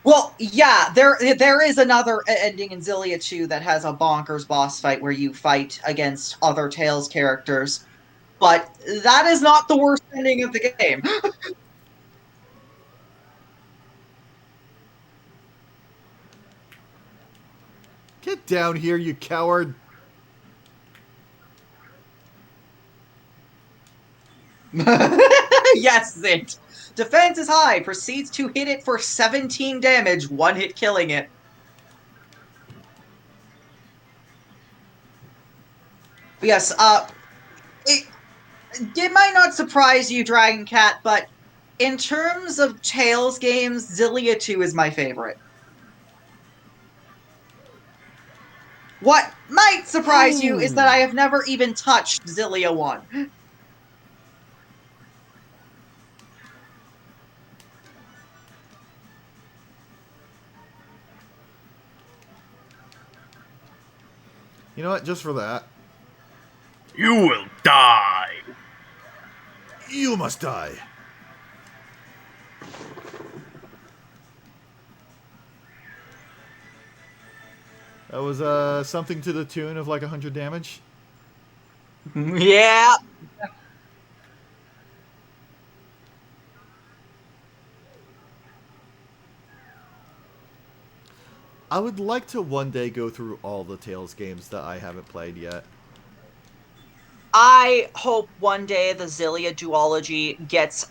Well, yeah, there is another ending in Xillia 2 that has a bonkers boss fight where you fight against other Tales characters, but that is not the worst ending of the game. Get down here, you coward! Yes, Zint. Defense is high, proceeds to hit it for 17 damage, one hit killing it. Yes, it might not surprise you, Dragon Cat, but in terms of Tales games, Xillia 2 is my favorite. What might surprise you is that I have never even touched Xillia 1. You know what? Just for that, You will die. you must die. That was something to the tune of like 100 damage. Yeah. I would like to one day go through all the Tales games that I haven't played yet. I hope one day the Xillia duology gets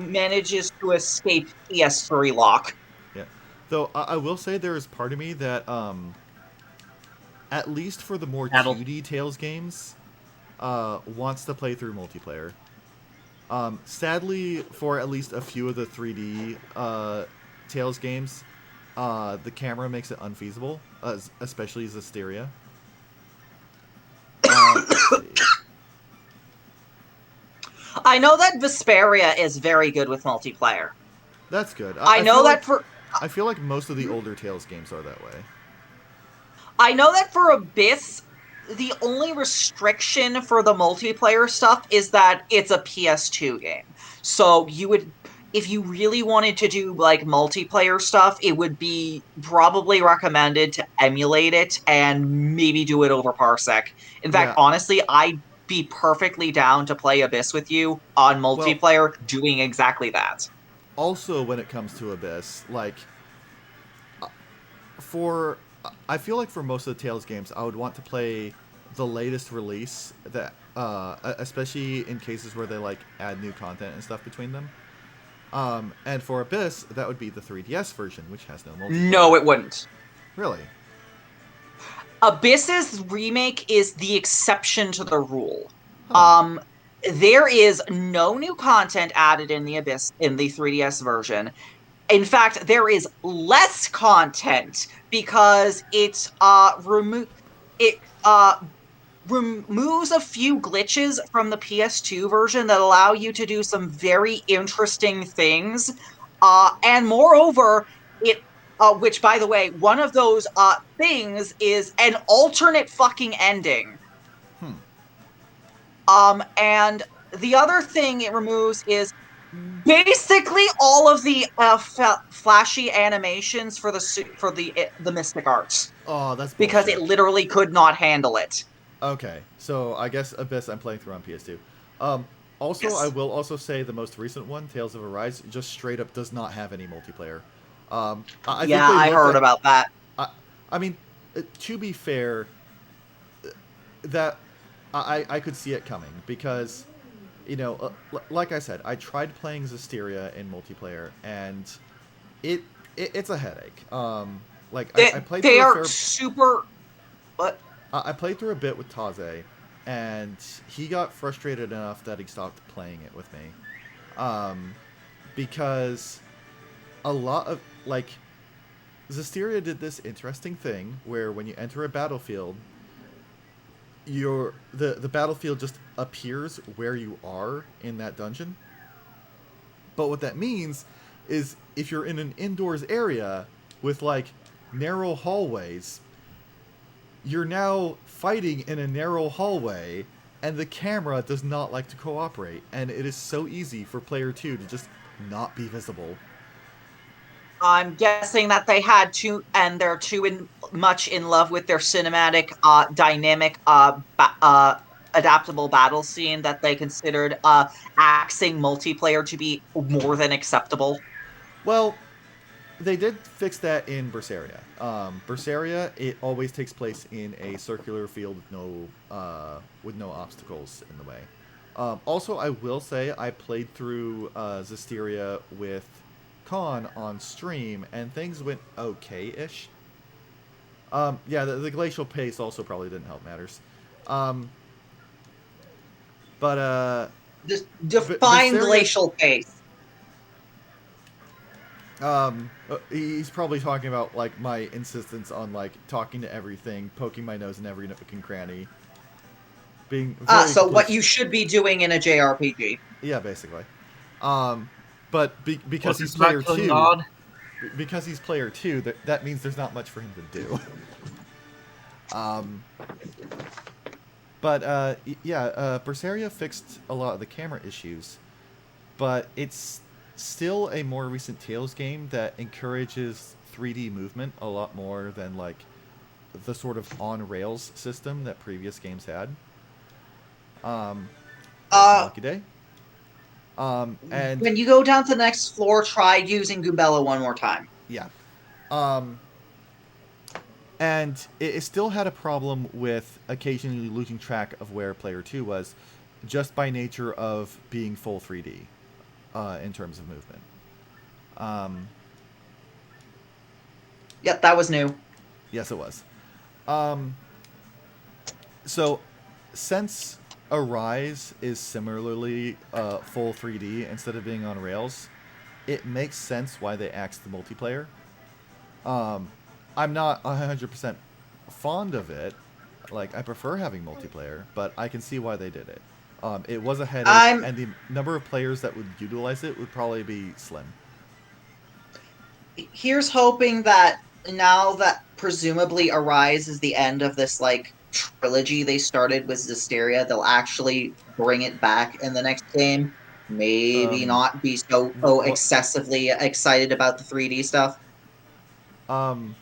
manages to escape PS3 lock. Yeah. Though I will say there is part of me that at least for the more Battle. 2D Tales games, wants to play through multiplayer. Sadly, for at least a few of the 3D Tales games, the camera makes it unfeasible, especially Zestiria. Let's see. I know that Vesperia is very good with multiplayer. That's good. I know feel that like, for I feel like most of the older Tales games are that way. I know that for Abyss, the only restriction for the multiplayer stuff is that it's a PS2 game. So you would, if you really wanted to do like multiplayer stuff, it would be probably recommended to emulate it and maybe do it over Parsec. In fact, Yeah. honestly, I'd be perfectly down to play Abyss with you on Well, multiplayer doing exactly that. also when it comes to Abyss, like for I feel like for most of the Tales games, I would want to play the latest release that especially in cases where they like add new content and stuff between them. And for Abyss, that would be the 3DS version, which has no multiplayer. No, it wouldn't. Really? Abyss's remake is the exception to the rule. Huh. Um, there is no new content added in the Abyss in the 3DS version. In fact, there is less content because it removes a few glitches from the PS2 version that allow you to do some very interesting things. And moreover, it which by the way, one of those things is an alternate fucking ending. Hmm. And the other thing it removes is basically all of the flashy animations for the Mystic Arts Oh, that's because it bullshit. literally could not handle it. Okay, so I guess Abyss I'm playing through on PS2. Also, I Yes. will also say the most recent one, Tales of Arise, just straight up does not have any multiplayer. I think Yeah, they I looked heard at. about that. I, I mean, to be fair, that I could see it coming because, like I said, I tried playing Zestiria in multiplayer and it, it's a headache. I played They through a are fair super. What? I played through a bit with Taze, and he got frustrated enough that he stopped playing it with me. Because a lot of, like, Zestiria did this interesting thing where when you enter a battlefield, the battlefield just appears where you are in that dungeon. But what that means is if you're in an indoors area with like narrow hallways, you're now fighting in a narrow hallway, and the camera does not like to cooperate, and it is so easy for player 2 to just not be visible. I'm guessing that they had to, and they're too much in love with their cinematic, dynamic, adaptable battle scene that they considered axing multiplayer to be more than acceptable. Well, they did fix that in Berseria. Berseria, it always takes place in a circular field with no obstacles in the way. Also, I will say I played through Zestiria with Khan on stream, and things went okay-ish. Yeah, the glacial pace also probably didn't help matters. Um, but Just define Berseria, glacial pace. he's probably talking about like my insistence on like talking to everything, poking my nose in every nook and cranny, being very So what complete. you should be doing in a JRPG. Yeah, basically. But because Was he's this not player killing 2, God? because he's player 2, that means there's not much for him to do. Berseria fixed a lot of the camera issues, but it's still a more recent Tales game that encourages 3D movement a lot more than like the sort of on rails system that previous games had. Today's my Uh, lucky day. And when you go down to the next floor, try using Goombella one more time. yeah, um, and it still had a problem with occasionally losing track of where player 2 was, just by nature of being full 3D in terms of movement. Yep, that was new. Yes, it was. So, since Arise is similarly full 3D instead of being on rails, it makes sense why they axed the multiplayer. I'm not 100% fond of it. Like, I prefer having multiplayer, but I can see why they did it. It was a headache, I'm and the number of players that would utilize it would probably be slim. Here's hoping that now that presumably Arise is the end of this like trilogy they started with Zestiria, they'll actually bring it back in the next game. Maybe Um, not be so what? excessively excited about the 3D stuff. Um,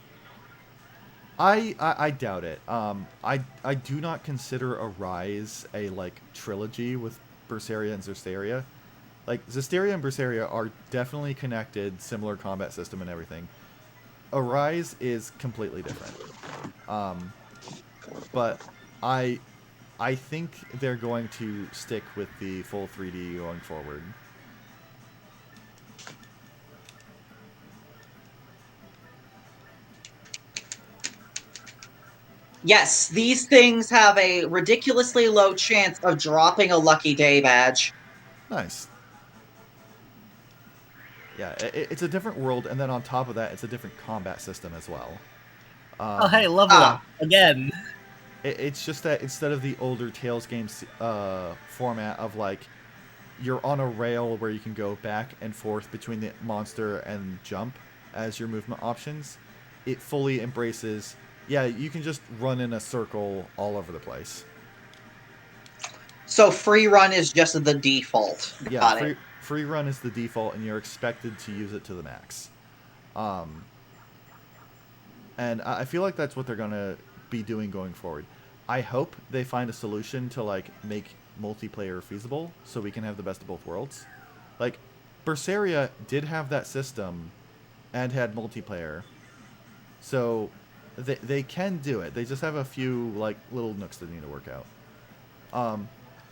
I doubt it. I do not consider Arise a like trilogy with Berseria and Zestiria. Like Zestiria and Berseria are definitely connected, similar combat system and everything. Arise is completely different. But I I think they're going to stick with the full 3D going forward. Yes, these things have a ridiculously low chance of dropping a Lucky Day badge. Nice. Yeah, it's a different world, and then on top of that, it's a different combat system as well. Oh, hey, level up again. It's just that instead of the older Tales games format of like you're on a rail where you can go back and forth between the monster and jump as your movement options, it fully embraces. Yeah, you can just run in a circle all over the place. So free run is just the default. Yeah, Got it. free run is the default, and you're expected to use it to the max. And I feel like that's what they're gonna be doing going forward. I hope they find a solution to like make multiplayer feasible, so we can have the best of both worlds. Like, Berseria did have that system, and had multiplayer, so they can do it. They just have a few like little nooks that need to work out.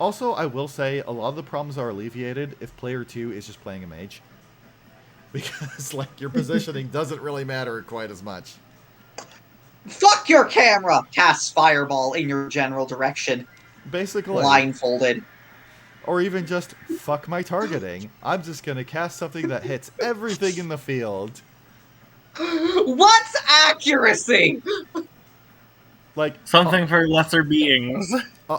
Also, I will say a lot of the problems are alleviated if player 2 is just playing a mage, because like your positioning doesn't really matter quite as much. Fuck your camera! Casts fireball in your general direction. Basically. Blindfolded. Or even just, fuck my targeting. I'm just gonna cast something that hits everything in the field. What's accuracy? Like, Something for lesser beings.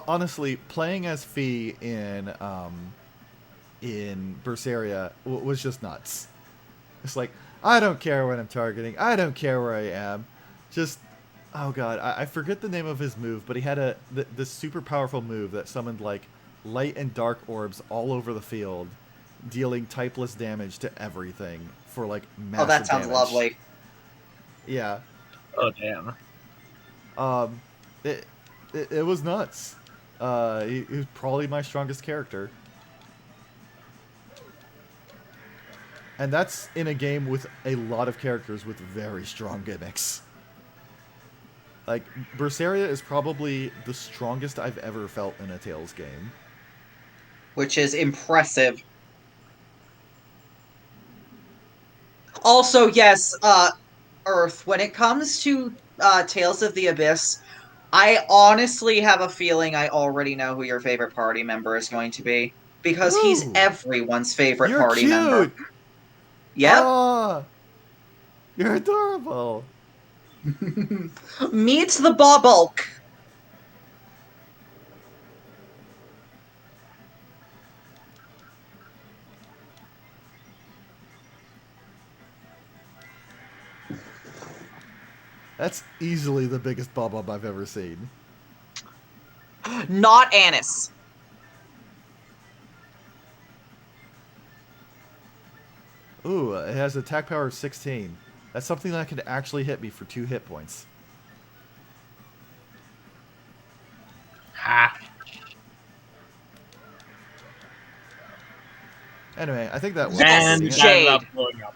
honestly, playing as Fee in Berseria was just nuts. It's like, I don't care what I'm targeting. I don't care where I am. Just, oh god, I forget the name of his move, but he had this super powerful move that summoned like light and dark orbs all over the field, dealing typeless damage to everything for like Oh, that massive sounds damage. lovely. Yeah. Oh damn. Um, it, it was nuts. He was probably my strongest character. And that's in a game with a lot of characters with very strong gimmicks. Like, Berseria is probably the strongest I've ever felt in a Tales game. Which is impressive. Also, yes, Earth, when it comes to Tales of the Abyss, I honestly have a feeling I already know who your favorite party member is going to be. Because he's Ooh, everyone's favorite you're party member. cute! Yep. Ah, you're adorable! Meet the Bobulk. That's easily the biggest bob I've ever seen. Not Annis. Ooh, it has attack power of 16. That's something that could actually hit me for 2 hit points. Ha. Anyway, I think that works. Yes, And doesn't it it? Jade. ended up blowing up.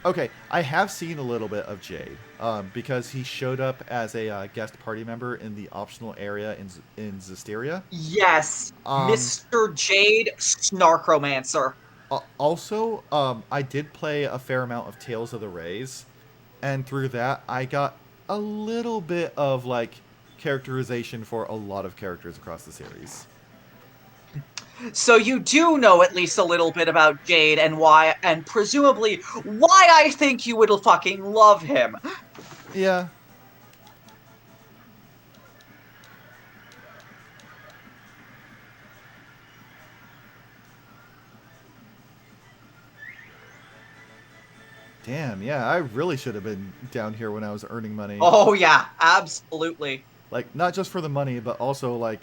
Okay, I have seen a little bit of Jade, because he showed up as a guest party member in the optional area in Zisteria. Yes, Um, Mr. Jade Snarkromancer. Also, I did play a fair amount of Tales of the Rays, and through that, I got a little bit of like characterization for a lot of characters across the series. So you do know at least a little bit about Jade and why, and presumably why I think you would fucking love him. Yeah. Damn, yeah, I really should have been down here when I was earning money. Oh yeah, absolutely. Like, not just for the money, but also, like,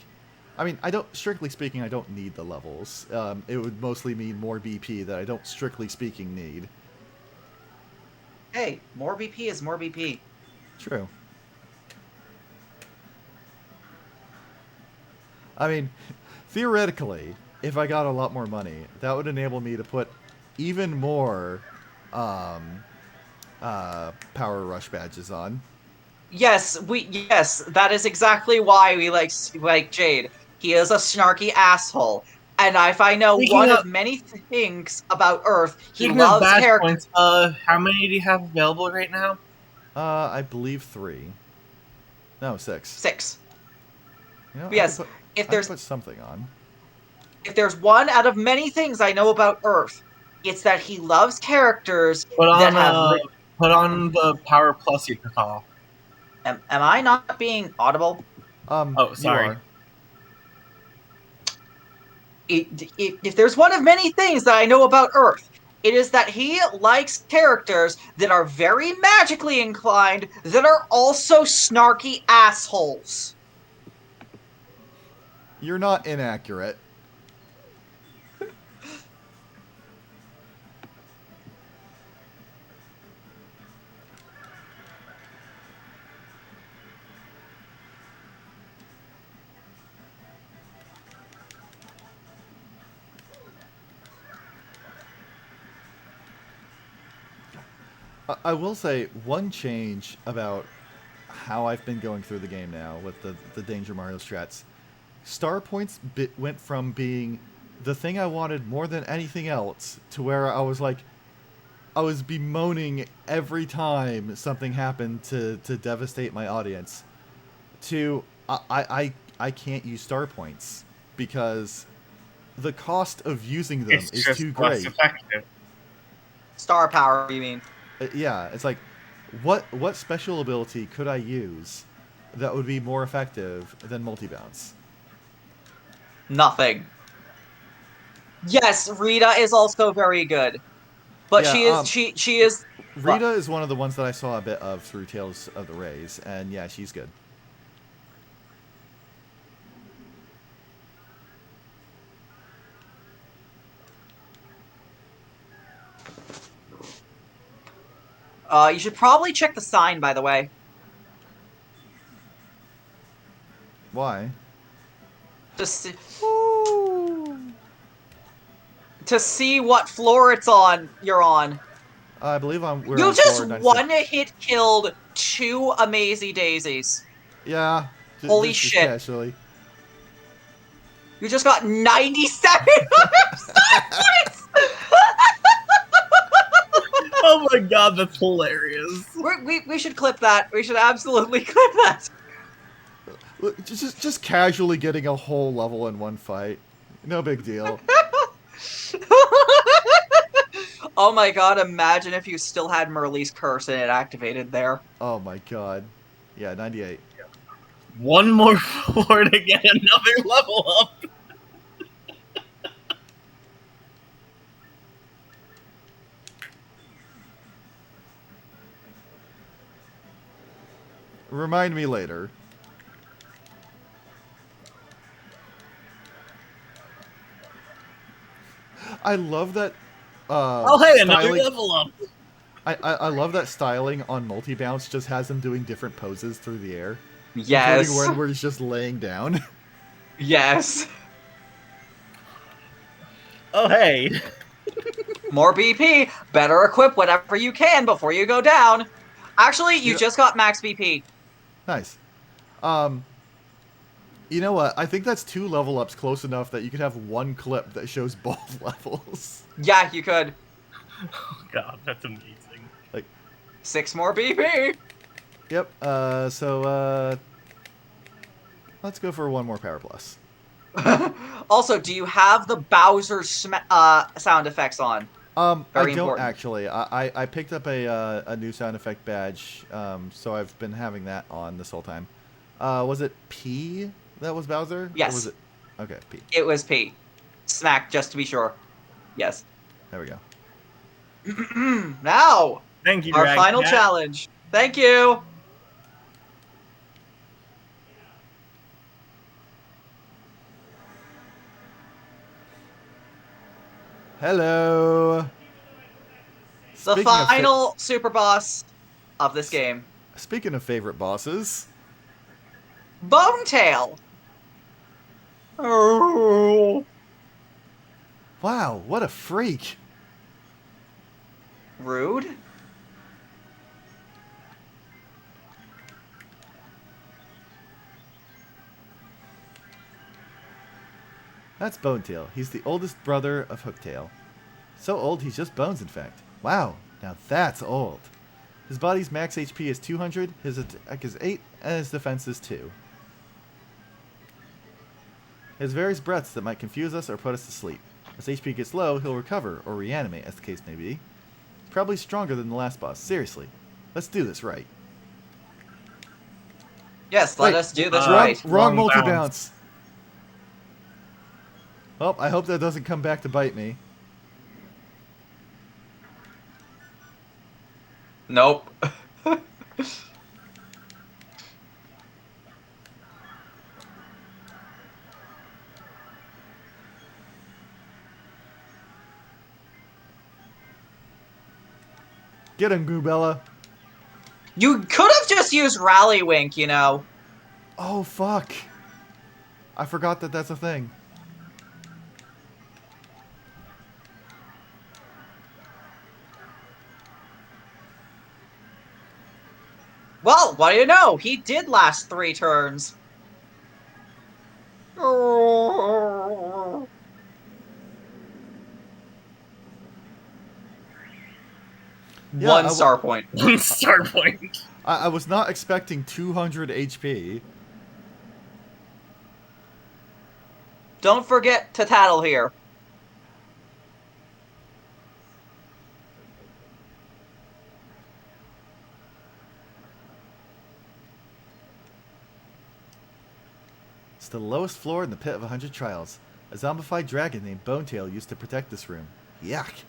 I mean, I don't, strictly speaking, I don't need the levels. It would mostly mean more BP that I don't, strictly speaking, need. Hey, more BP is more BP. True. I mean, theoretically, if I got a lot more money, that would enable me to put even more um, power rush badges on. Yes, that is exactly why we like Jade. He is a snarky asshole. And if I know Speaking one of of many things about Earth, he speaking of loves badge character points, how many do you have available right now? I believe 3. No, 6. 6. You know, Yes, if I could there's put something on. if there's one out of many things I know about Earth, it's that he loves characters Put that on have. put on the power plus you took off. Am I not being audible? Oh, You sorry. are. If there's one of many things that I know about Earth, it is that he likes characters that are very magically inclined that are also snarky assholes. You're not inaccurate. I will say one change about how I've been going through the game now with the Danger Mario strats. Star points went from being the thing I wanted more than anything else to where I was bemoaning every time something happened to devastate my audience to I can't use star points because the cost of using them It's is just too less great. effective. Star power, you mean? Yeah, it's like, what special ability could I use that would be more effective than multi-bounce? Nothing. Yes, Rita is also very good. But Yeah, she is what? Rita is one of the ones that I saw a bit of through Tales of the Rays, and yeah, she's good. You should probably check the sign, by the way. Why? Just to, Woo! to see what floor you're on. I believe we're You on just floor 96. one-hit killed 2 Amazy Daisies. Yeah, Holy just shit. casually. You just got 97 points! Oh my god, that's hilarious. We should clip that. We should absolutely clip that. Look, just casually getting a whole level in one fight. No big deal. Oh my god, imagine if you still had Merle's curse and it activated there. Oh my god. Yeah, 98. One more floor to get another level up. Remind me later. I love that. Oh hey, another styling. level up. I love that styling on multi bounce just has him doing different poses through the air, Yes. including one where he's just laying down. Yes. Oh hey. More BP. Better equip whatever you can before you go down. Actually, you just got max BP. Nice. You know what? I think that's 2 level ups close enough that you could have one clip that shows both levels. Yeah, you could. Oh god, that's amazing. Like, 6 more BP. yep. Let's go for 1 more power plus. Also, do you have the Bowser sound effects on? I Very don't important. actually. I picked up a new sound effect badge, so I've been having that on this whole time. Was it P that was Bowser? Yes. Or was it? Okay, P. It was P. Smack, just to be sure. Yes. There we go. Now, Thank you, our Drag final Cat. challenge. Thank you. Hello. The Speaking of final super boss of this game. Speaking of favorite bosses, Bonetail. Oh. wow, what a freak! Rude. That's Bonetail. He's the oldest brother of Hooktail. So old he's just bones, in fact. Wow, now that's old. His body's max HP is 200, his attack is 8, and his defense is 2. He has various breaths that might confuse us or put us to sleep. As HP gets low, he'll recover, or reanimate, as the case may be. He's probably stronger than the last boss. Seriously. Let's do this right. Yes, let Wait, us do this wrong, right. Wrong Wrong multi-bounce. Well, I hope that doesn't come back to bite me. Nope. Get him, Goobella. You could have just used Rally Wink, you know. Oh, fuck. I forgot that that's a thing. Well, what do you know? He did last 3 turns. Yeah, One star point. 1 star point. I was not expecting 200 HP. Don't forget to tattle here. It's the lowest floor in the Pit of 100 Trials. A zombified dragon named Bonetail used to protect this room. Yuck.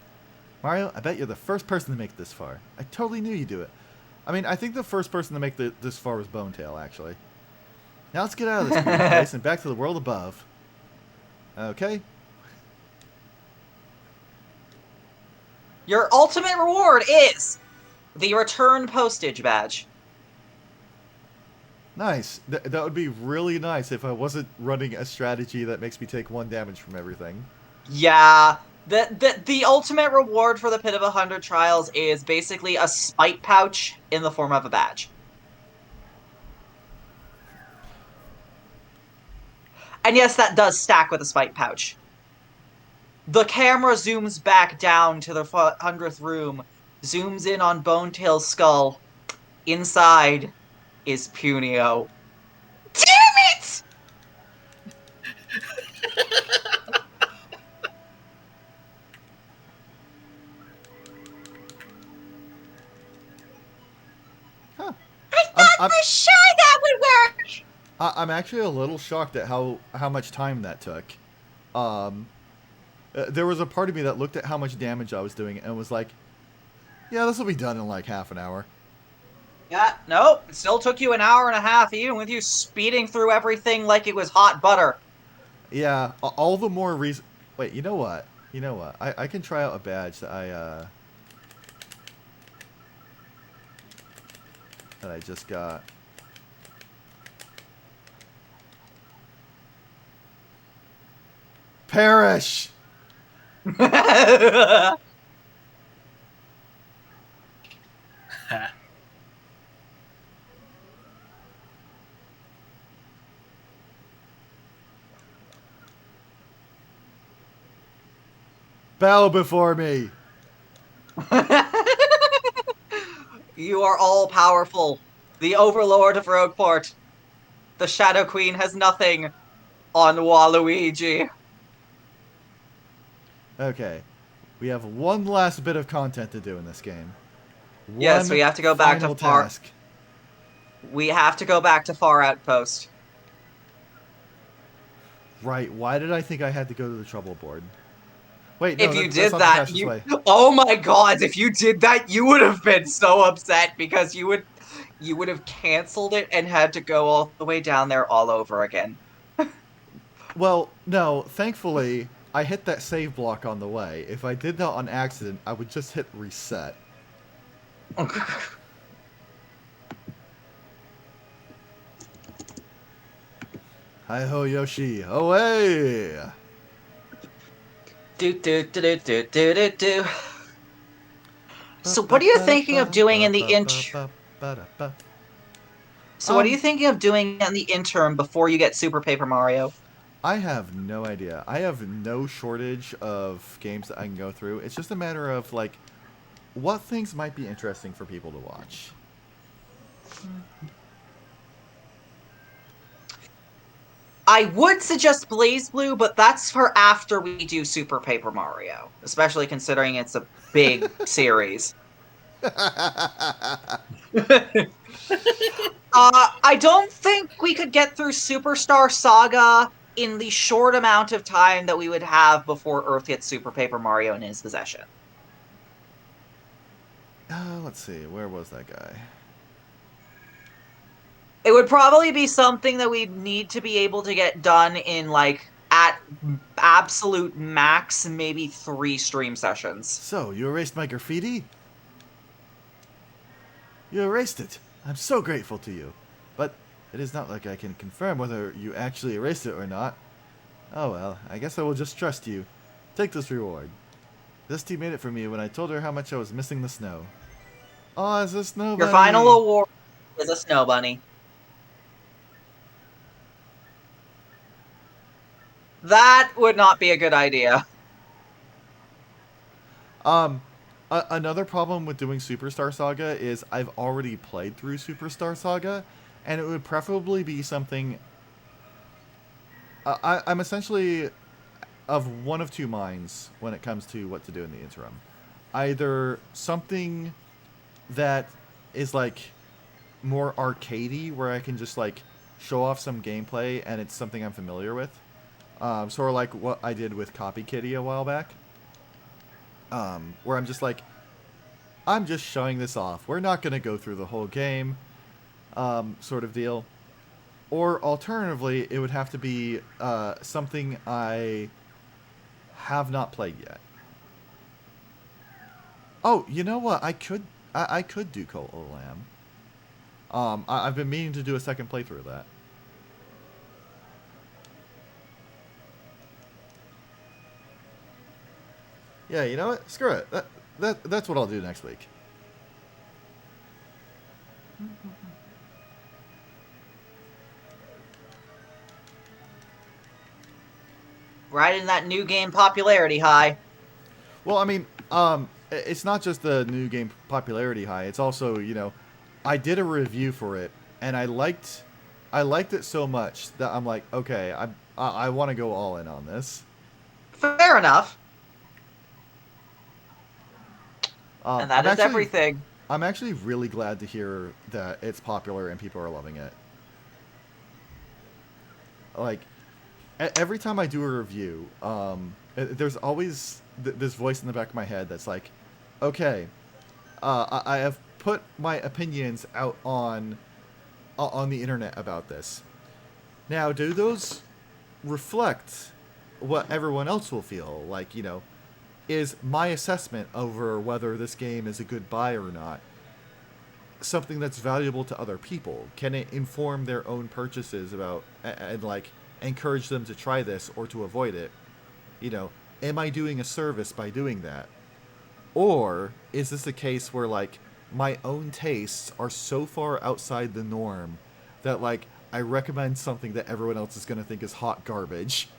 Mario, I bet you're the first person to make it this far. I totally knew you'd do it. I mean, I think the first person to make this far was Bonetail, actually. Now let's get out of this creepy place and back to the world above. Okay. Your ultimate reward is the return postage badge. Nice. That would be really nice if I wasn't running a strategy that makes me take 1 damage from everything. Yeah. The ultimate reward for the Pit of 100 Trials is basically a spite pouch in the form of a badge. And yes, that does stack with a spite pouch. The camera zooms back down to the 100th room, zooms in on Bonetail's skull. Inside is Punio. Damn it! Huh. I thought for sure that would work! I'm actually a little shocked at how much time that took. There was a part of me that looked at how much damage I was doing and was like, yeah, this will be done in like half an hour. Yeah, nope. It still took you an hour and a half, even with you speeding through everything like it was hot butter. Yeah, all the more reason... Wait, you know what? You know what? I can try out a badge that I just got. Perish! Bow before me! You are all powerful. The overlord of Rogueport. The Shadow Queen has nothing on Waluigi. Okay. We have one last bit of content to do in this game. Yes, we have to go back to final task. We have to go back to Far Outpost. Right, why did I think I had to go to the trouble board? Wait, no, If you that's did not the that, fastest way. oh my god, if you did that, you would have been so upset because you would have canceled it and had to go all the way down there all over again. Well, no, thankfully, I hit that save block on the way. If I did that on accident, I would just hit reset. Hi-ho, Yoshi, away! Do do do do do do do do. So what are you thinking of doing in the So what are you thinking of doing in the interim before you get Super Paper Mario? I have no idea. I have no shortage of games that I can go through. It's just a matter of, like, what things might be interesting for people to watch. I would suggest Blaze Blue, but that's for after we do Super Paper Mario, especially considering it's a big series. I don't think we could get through Superstar Saga in the short amount of time that we would have before Earth gets Super Paper Mario in his possession. Let's see, where was that guy? It would probably be something that we'd need to be able to get done in, like, at absolute max, maybe 3 stream sessions. So, you erased my graffiti? You erased it. I'm so grateful to you. But it is not like I can confirm whether you actually erased it or not. Oh well, I guess I will just trust you. Take this reward. Dusty made it for me when I told her how much I was missing the snow. Oh, it's a snow bunny. Your final award is a snow bunny. That would not be a good idea. Another problem with doing Superstar Saga is I've already played through Superstar Saga, and it would preferably be something... I'm essentially of one of two minds when it comes to what to do in the interim. Either something that is, like, more arcadey, where I can just, like, show off some gameplay and it's something I'm familiar with. Sort of like what I did with Copy Kitty a while back. Where I'm just like, I'm just showing this off. We're not going to go through the whole game, sort of deal. Or alternatively, it would have to be something I have not played yet. Oh, you know what? I could do Cult of the Lamb. I've been meaning to do a second playthrough of that. Yeah, you know what? Screw it. That's what I'll do next week. Riding that new game popularity high. Well, I mean, it's not just the new game popularity high. It's also, you know, I did a review for it, and I liked it so much that I'm like, okay, I want to go all in on this. Fair enough. And that is actually, everything. I'm actually really glad to hear that it's popular and people are loving it. Like, every time I do a review, there's always this voice in the back of my head that's like, okay, I have put my opinions out on the internet about this. Now, do those reflect what everyone else will feel? Like, you know, is my assessment over whether this game is a good buy or not something that's valuable to other people? Can it inform their own purchases about and like encourage them to try this or to avoid it? You know, am I doing a service by doing that? Or is this a case where like my own tastes are so far outside the norm that like I recommend something that everyone else is going to think is hot garbage?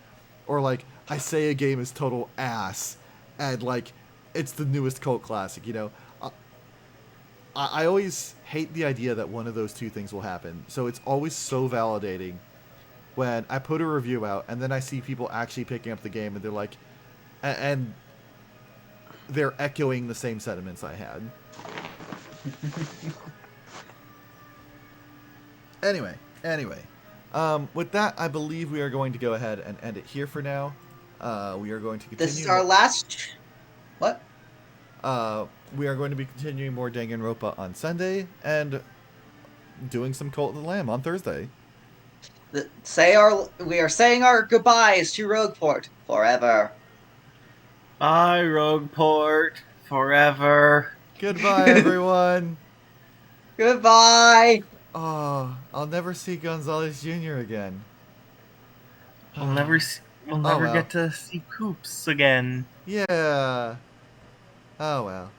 Or like I say a game is total ass and like it's the newest cult classic, you know? I always hate the idea that one of those two things will happen. So it's always so validating when I put a review out and then I see people actually picking up the game and they're like, and they're echoing the same sentiments I had. Anyway. With that, I believe we are going to go ahead and end it here for now. We are going to continue. This is our last. What? We are going to be continuing more Danganronpa on Sunday and doing some Cult of the Lamb on Thursday. We are saying our goodbyes to Rogueport forever. Bye, Rogueport. Forever. Goodbye, everyone. Goodbye. Oh, I'll never see Gonzalez Jr. again. We'll never well. get to see Coops again. Yeah. Oh well.